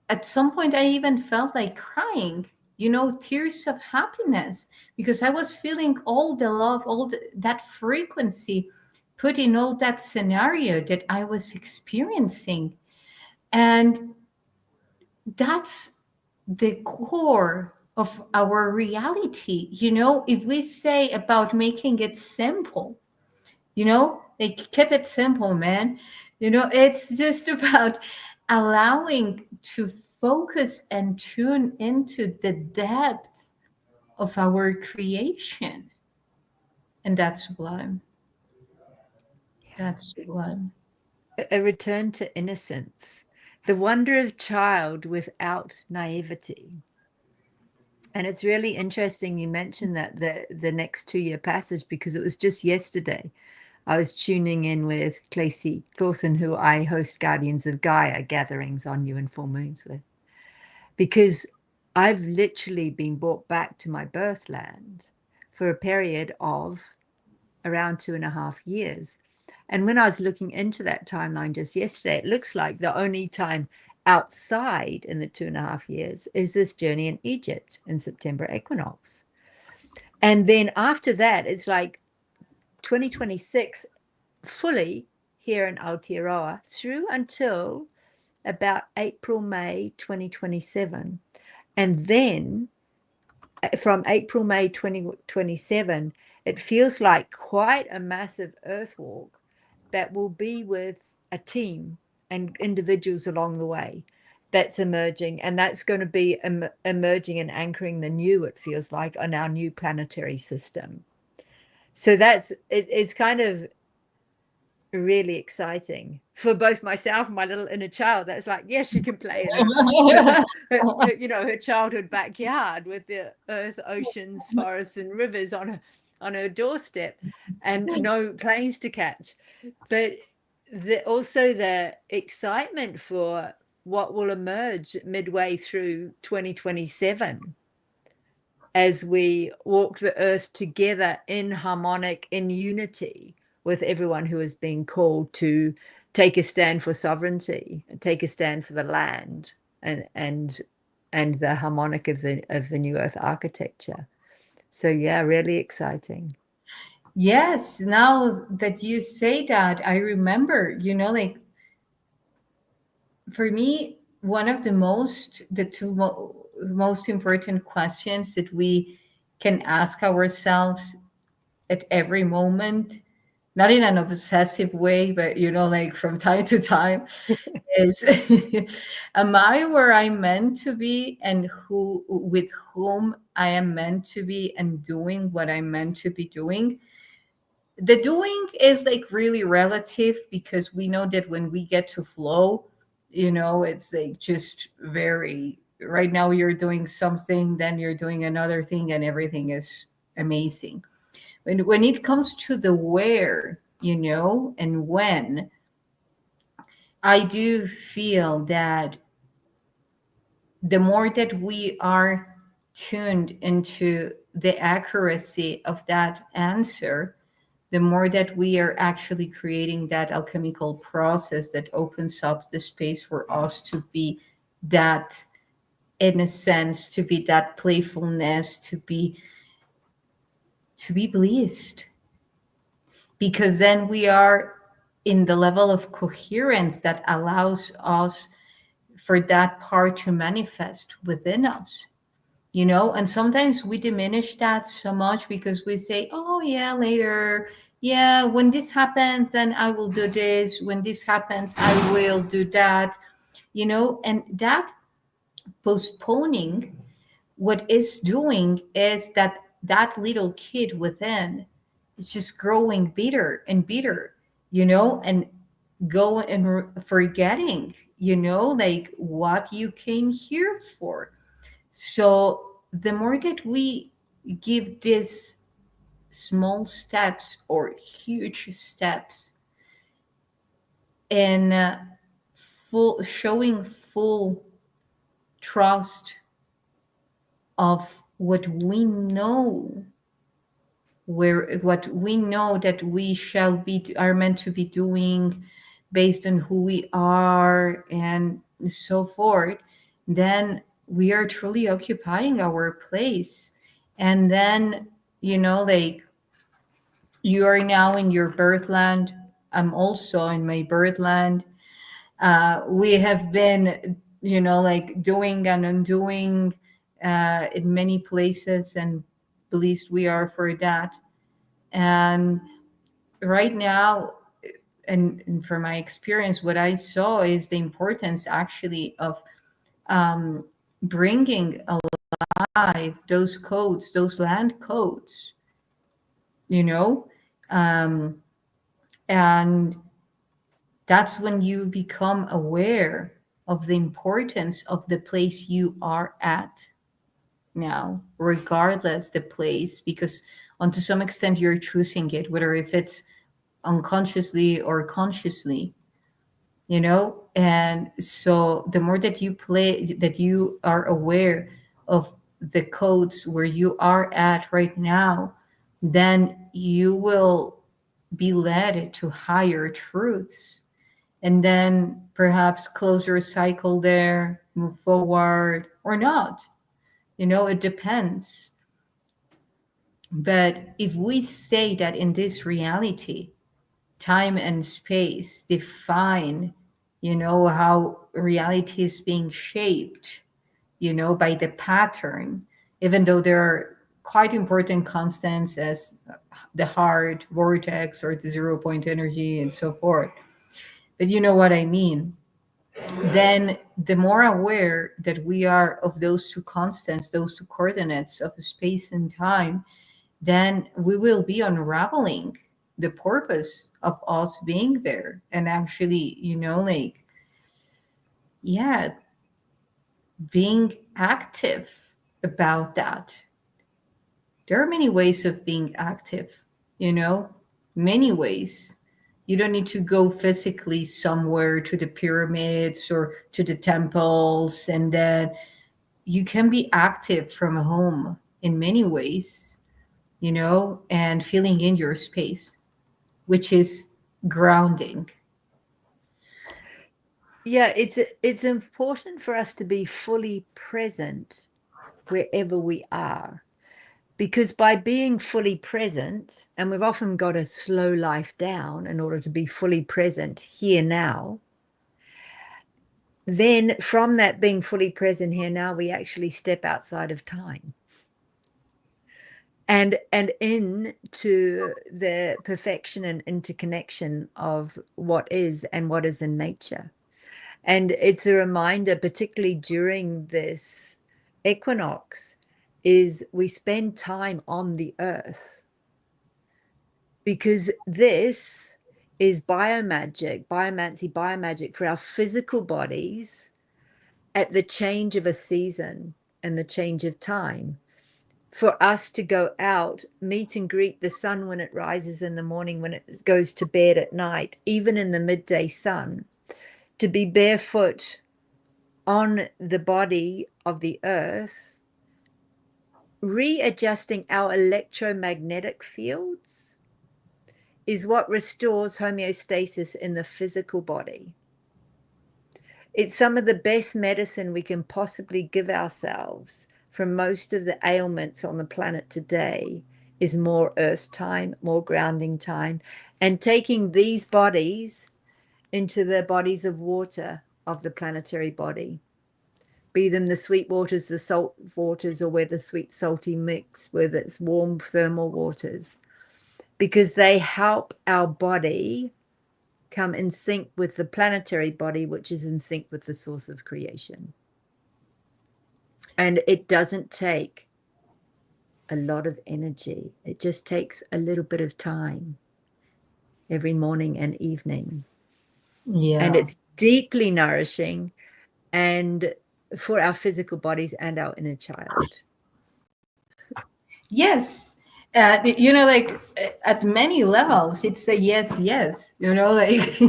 at some point I even felt like crying, tears of happiness, because I was feeling all the love, that frequency put in all that scenario that I was experiencing. And that's the core of our reality. If we say about making it simple, like keep it simple, man. It's just about allowing to focus and tune into the depth of our creation. And that's sublime. That's sublime. A return to innocence, the wonder of child without naivety. And it's really interesting you mentioned that the next 2-year passage, because it was just yesterday I was tuning in with Clacy Clausen, who I host Guardians of Gaia gatherings on new and full moons with, because I've literally been brought back to my birthland for a period of around 2.5 years. And when I was looking into that timeline just yesterday, it looks like the only time outside in the 2.5 years is this journey in Egypt in September equinox. And then after that, it's like 2026 fully here in Aotearoa through until about April, May 2027. And then from April, May 2027, it feels like quite a massive earth walk that will be with a team and individuals along the way that's emerging. And that's going to be emerging and anchoring the new, it feels like, on our new planetary system. So it's kind of really exciting for both myself and my little inner child. That's like, yes, she can play in her childhood backyard with the earth, oceans, forests, and rivers on her doorstep, and no planes to catch. But also the excitement for what will emerge midway through 2027 as we walk the earth together in harmonic, in unity with everyone who is being called to take a stand for sovereignty, take a stand for the land, and the harmonic of the new earth architecture. So yeah, really exciting. Yes, now that you say that, I remember, like for me, one of the two most important questions that we can ask ourselves at every moment, not in an obsessive way, but like from time to time, is am I where I'm meant to be, and who with whom I am meant to be, and doing what I'm meant to be doing? The doing is like really relative, because we know that when we get to flow, it's like just very, right now you're doing something, then you're doing another thing, and everything is amazing. When it comes to the where, and when, I do feel that the more that we are tuned into the accuracy of that answer, the more that we are actually creating that alchemical process that opens up the space for us to be that innocence, to be that playfulness, to be blessed. Because then we are in the level of coherence that allows us for that part to manifest within us, you know. And sometimes we diminish that so much because we say, oh yeah, later, yeah, when this happens then I will do this, when this happens I will do that, you know. And that postponing, what is doing is that that little kid within is just growing bitter and bitter, you know, and go and forgetting, you know, like what you came here for. So the more that we give these small steps or huge steps and full showing full trust of what we know, where what we know that we shall be are meant to be doing based on who we are and so forth, then we are truly occupying our place. And then, you know, like, you are now in your birthland, I'm also in my birthland. We have been, you know, like doing and undoing in many places, and pleased we are for that. And right now, and from my experience, what I saw is the importance actually of um, bringing alive those codes, those land codes, you know. um, and that's when you become aware of the importance of the place you are at now, regardless the place, because on to some extent you're choosing it, whether if it's unconsciously or consciously, you know. And so the more that you play, that you are aware of the codes where you are at right now, then you will be led to higher truths, and then perhaps close your cycle there, move forward or not, you know, it depends. But if we say that in this reality time and space define, you know, how reality is being shaped, you know, by the pattern, even though there are quite important constants as the hard vortex or the 0 point energy and so forth, but you know what I mean, then the more aware that we are of those two constants, those two coordinates of space and time, then we will be unraveling the purpose of us being there. And actually, you know, like, yeah, being active about that. There are many ways of being active, you know, many ways. You don't need to go physically somewhere to the pyramids or to the temples, and then you can be active from home in many ways, you know, and feeling in your space, which is grounding. Yeah, it's important for us to be fully present wherever we are, because by being fully present, and we've often got to slow life down in order to be fully present here now, then from that being fully present here now, we actually step outside of time and into the perfection and interconnection of what is and what is in nature. And it's a reminder, particularly during this equinox, is we spend time on the earth, because this is biomagic, biomancy, biomagic for our physical bodies at the change of a season and the change of time. For us to go out, meet and greet the sun when it rises in the morning, when it goes to bed at night, even in the midday sun, to be barefoot on the body of the earth, readjusting our electromagnetic fields is what restores homeostasis in the physical body. It's some of the best medicine we can possibly give ourselves from most of the ailments on the planet today, is more earth time, more grounding time, and taking these bodies into the bodies of water of the planetary body, be them the sweet waters, the salt waters, or where the sweet salty mix with its warm thermal waters, because they help our body come in sync with the planetary body, which is in sync with the source of creation. And it doesn't take a lot of energy. It just takes a little bit of time every morning and evening. Yeah. And it's deeply nourishing and for our physical bodies and our inner child. Yes. You know, like at many levels, it's a yes, yes, you know, like,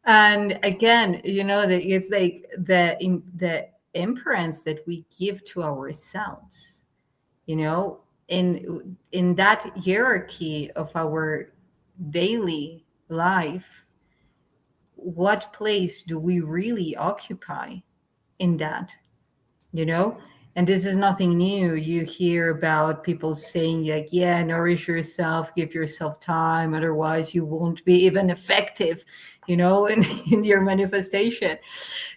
and again, you know, that it's like the imperance that we give to ourselves, you know, in that hierarchy of our daily life, what place do we really occupy in that, you know? And this is nothing new. You hear about people saying, like, yeah, nourish yourself, give yourself time, otherwise you won't be even effective, you know, in your manifestation.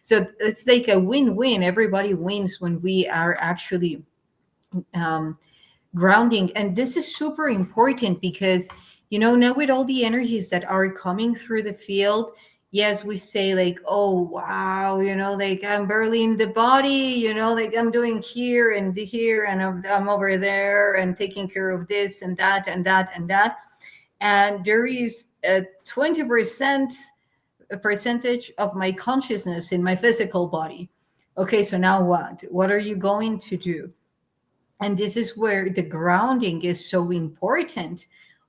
So it's like a win-win. Everybody wins when we are actually grounding. And this is super important because, you know, now with all the energies that are coming through the field, yes, we say like, oh, wow, you know, like I'm barely in the body, you know, like I'm doing here and here, and I'm over there and taking care of this and that and that and that. And there is a 20% percentage of my consciousness in my physical body. Okay, so now what? What are you going to do? And this is where the grounding is so important.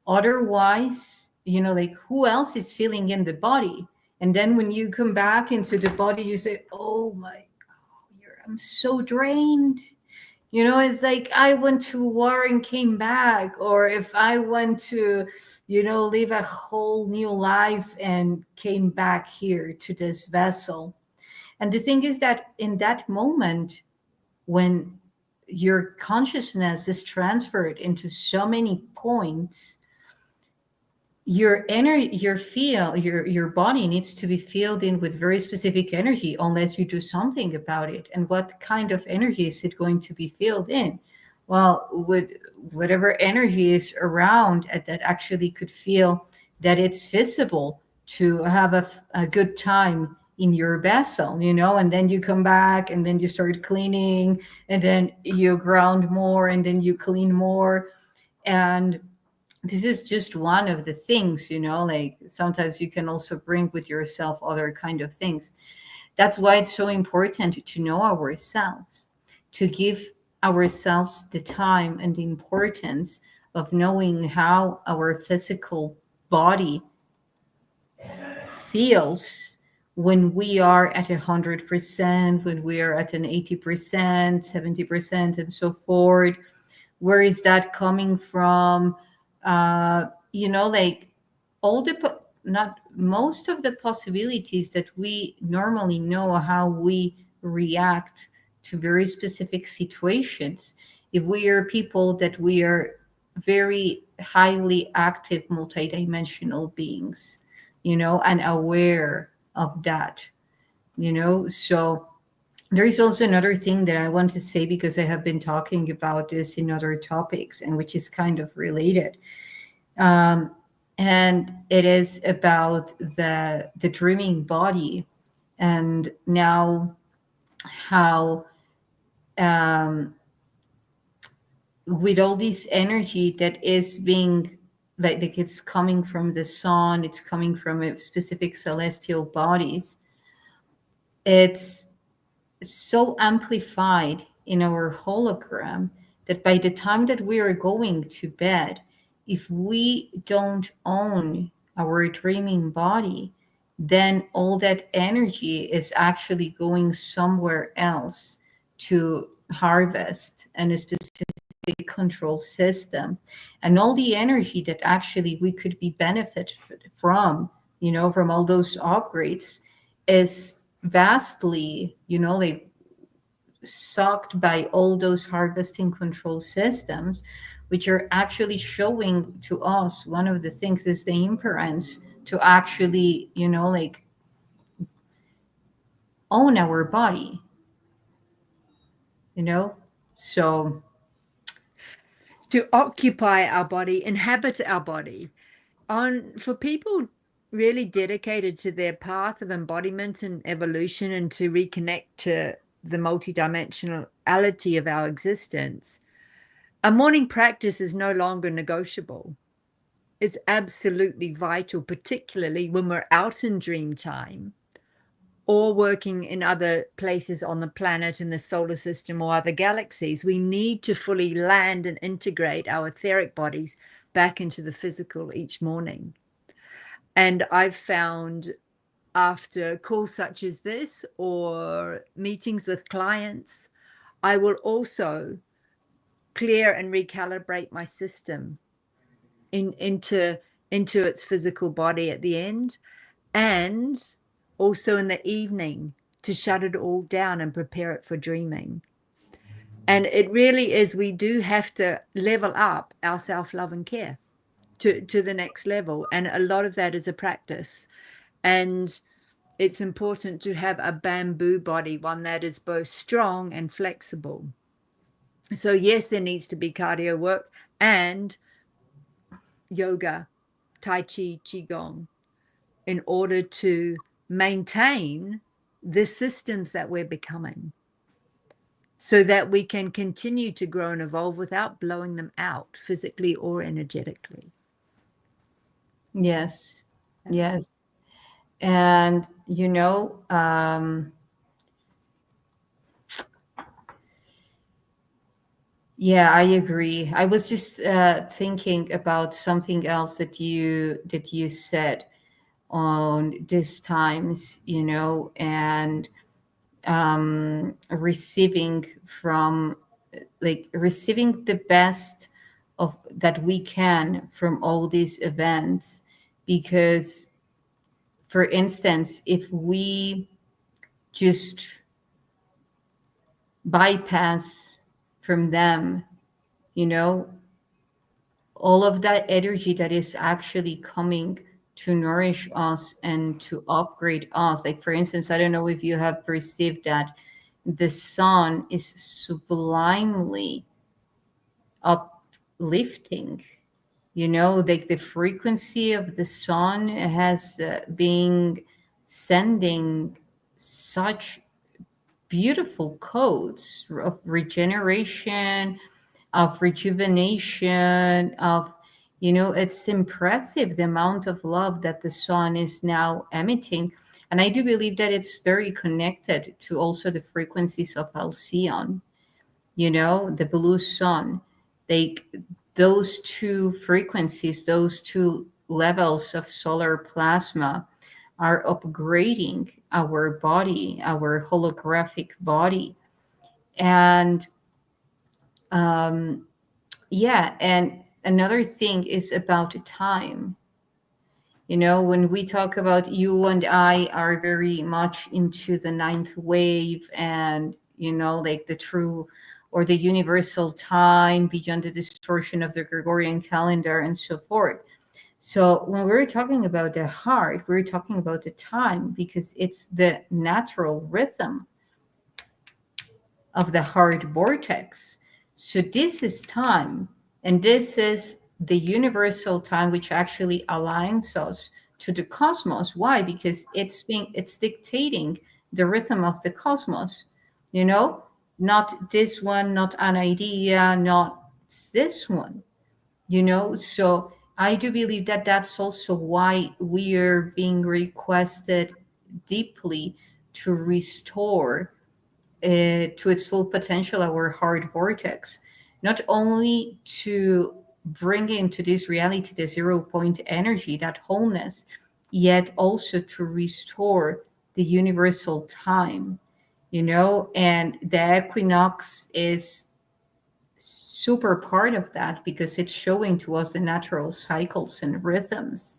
Otherwise, you know, like who else is feeling in the body? And then when you come back into the body, you say, oh my God, I'm so drained. You know, it's like I went to war and came back. Or if I went to, you know, live a whole new life and came back here to this vessel. And the thing is that in that moment, when your consciousness is transferred into so many points, your energy, your body needs to be filled in with very specific energy, unless you do something about it. And what kind of energy is it going to be filled in? Well, with whatever energy is around that actually could feel that it's visible to have a good time in your vessel, you know. And then you come back and then you start cleaning, and then you ground more, and then you clean more. And this is just one of the things, you know, like sometimes you can also bring with yourself other kind of things. That's why it's so important to know ourselves, to give ourselves the time and the importance of knowing how our physical body feels when we are at 100%, when we are at an 80%, 70%, and so forth. Where is that coming from? You know, like all the not most of the possibilities that we normally know how we react to very specific situations. If we are people that we are very highly active multidimensional beings, you know, and aware of that, you know. So there is also another thing that I want to say, because I have been talking about this in other topics, and which is kind of related. And it is about the dreaming body, and now how with all this energy that is being like it's coming from the sun, it's coming from a specific celestial bodies, it's so amplified in our hologram that by the time that we are going to bed, if we don't own our dreaming body, then all that energy is actually going somewhere else to harvest and a specific control system. And all the energy that actually we could be benefited from, you know, from all those upgrades is vastly, you know, like sucked by all those harvesting control systems, which are actually showing to us one of the things is the imperance to actually, like own our body, you know? So, To occupy our body, inhabit our body. For people really dedicated to their path of embodiment and evolution and to reconnect to the multidimensionality of our existence, a morning practice is no longer negotiable. It's absolutely vital, particularly when we're out in dream time or working in other places on the planet, in the solar system, or other galaxies. We need to fully land and integrate our etheric bodies back into the physical each morning. And I've found after calls such as this or meetings with clients, I will also clear and recalibrate my system into its physical body at the end, and also in the evening to shut it all down and prepare it for dreaming. And it really is, we do have to level up our self-love and care to the next level. And a lot of that is a practice. And it's important to have a bamboo body, one that is both strong and flexible. So yes, there needs to be cardio work and yoga, tai chi, qigong, in order to maintain the systems that we're becoming, so that we can continue to grow and evolve without blowing them out physically or energetically. yes, yes. And, yeah, I agree. I was just thinking about something else that you said on these times, and receiving from like receiving the best of that we can from all these events, because, for instance, if we just bypass from them, you know all of that energy that is actually coming to nourish us and to upgrade us. Like, for instance, I don't know if you have perceived that the sun is sublimely uplifting. Like the frequency of the sun has been sending such beautiful codes of regeneration, of rejuvenation, of, it's impressive the amount of love that the sun is now emitting. And I do believe that it's very connected to also the frequencies of Alcyon, the blue sun. Like those two frequencies, those two levels of solar plasma are upgrading our body, our holographic body. And yeah, and another thing is about time. When we talk about, you and I are very much into the ninth wave, and, like the true or the universal time beyond the distortion of the Gregorian calendar and so forth. So when we're talking about the heart, we're talking about the time because it's the natural rhythm of the heart vortex. So this is time, and this is the universal time which actually aligns us to the cosmos. Why? Because it's dictating the rhythm of the cosmos, you know, not this one, not an idea, not this one, So I do believe that that's also why we are being requested deeply to restore to its full potential our heart vortex, not only to bring into this reality the 0 point energy, that wholeness, yet also to restore the universal time, and the equinox is super part of that because it's showing to us the natural cycles and rhythms.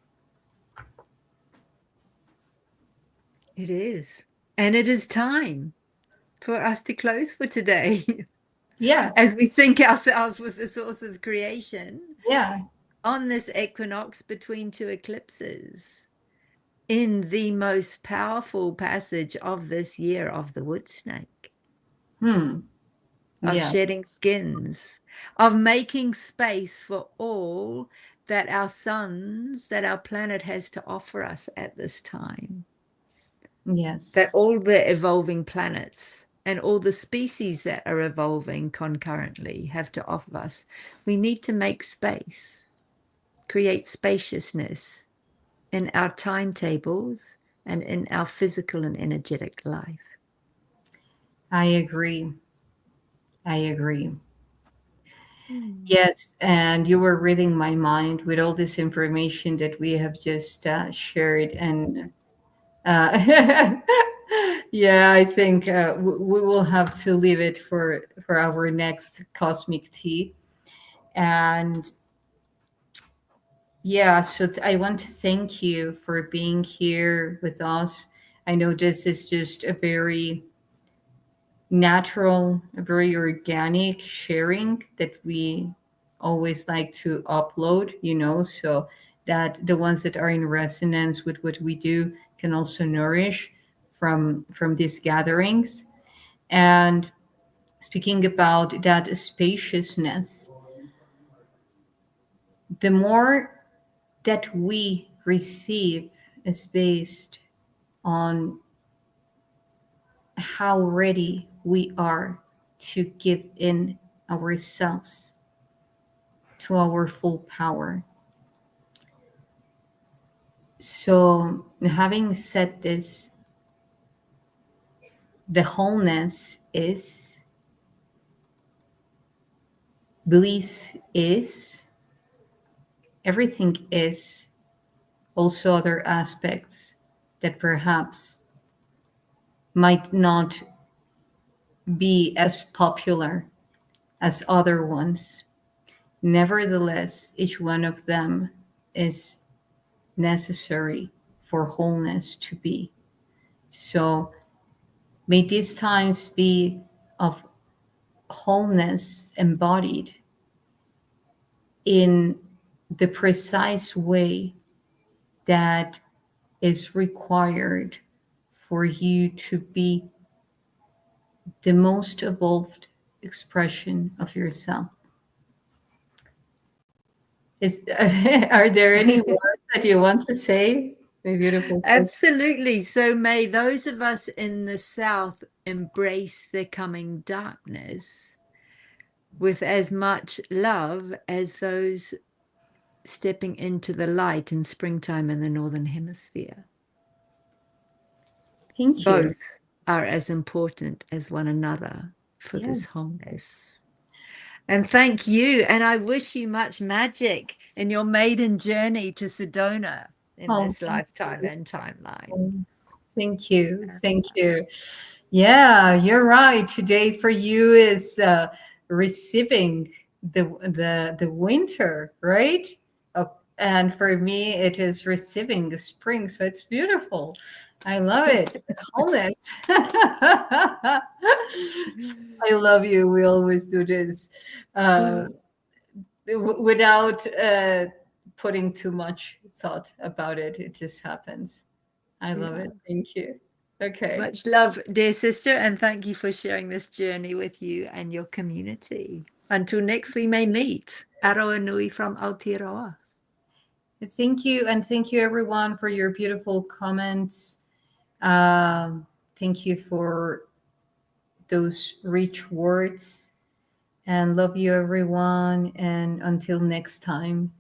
It is. And it is time for us to close for today. Yeah. as we sync ourselves with the source of creation Yeah. on this equinox between two eclipses, in the most powerful passage of this year of the wood snake, Hmm. of Yeah. shedding skins, of making space for all that our suns, that our planet has to offer us at this time. That Yes. all the evolving planets and all the species that are evolving concurrently have to offer us. We need to make space, create spaciousness in our timetables and in our physical and energetic life. I agree. I agree. Mm. Yes, and you were reading my mind with all this information that we have just shared, and yeah, I think we will have to leave it for our next cosmic tea. And yeah, so I want to thank you for being here with us. I know this is just a very natural, a very organic sharing that we always like to upload, so that the ones that are in resonance with what we do can also nourish from these gatherings. And speaking about that spaciousness, the more that we receive is based on how ready we are to give in ourselves to our full power. So, having said this, the wholeness is, bliss is, everything is, also other aspects that perhaps might not be as popular as other ones. Nevertheless, each one of them is necessary for wholeness to be. So may these times be of wholeness embodied in the precise way that is required for you to be the most evolved expression of yourself. Is are there any words that you want to say, my beautiful sister? Absolutely. So may those of us in the South embrace the coming darkness with as much love as those stepping into the light in springtime in the Northern Hemisphere. Thank you. Both are as important as one another for Yeah. this wholeness. And thank you. And I wish you much magic in your maiden journey to Sedona in Oh, this lifetime and timeline. thank you. Thank you. Yeah, you're right. Today for you is receiving the winter, right? Oh, and for me, it is receiving the spring. So it's beautiful. I love it. Wholeness. I love you. We always do this without putting too much thought about it. It just happens. I love Yeah. it. Thank you. Okay. Much love, dear sister, and thank you for sharing this journey with you and your community. Until next we may meet. Aroa nui from Aotearoa. Thank you. And thank you, everyone, for your beautiful comments. Thank you for those rich words. And love you, everyone. And until next time.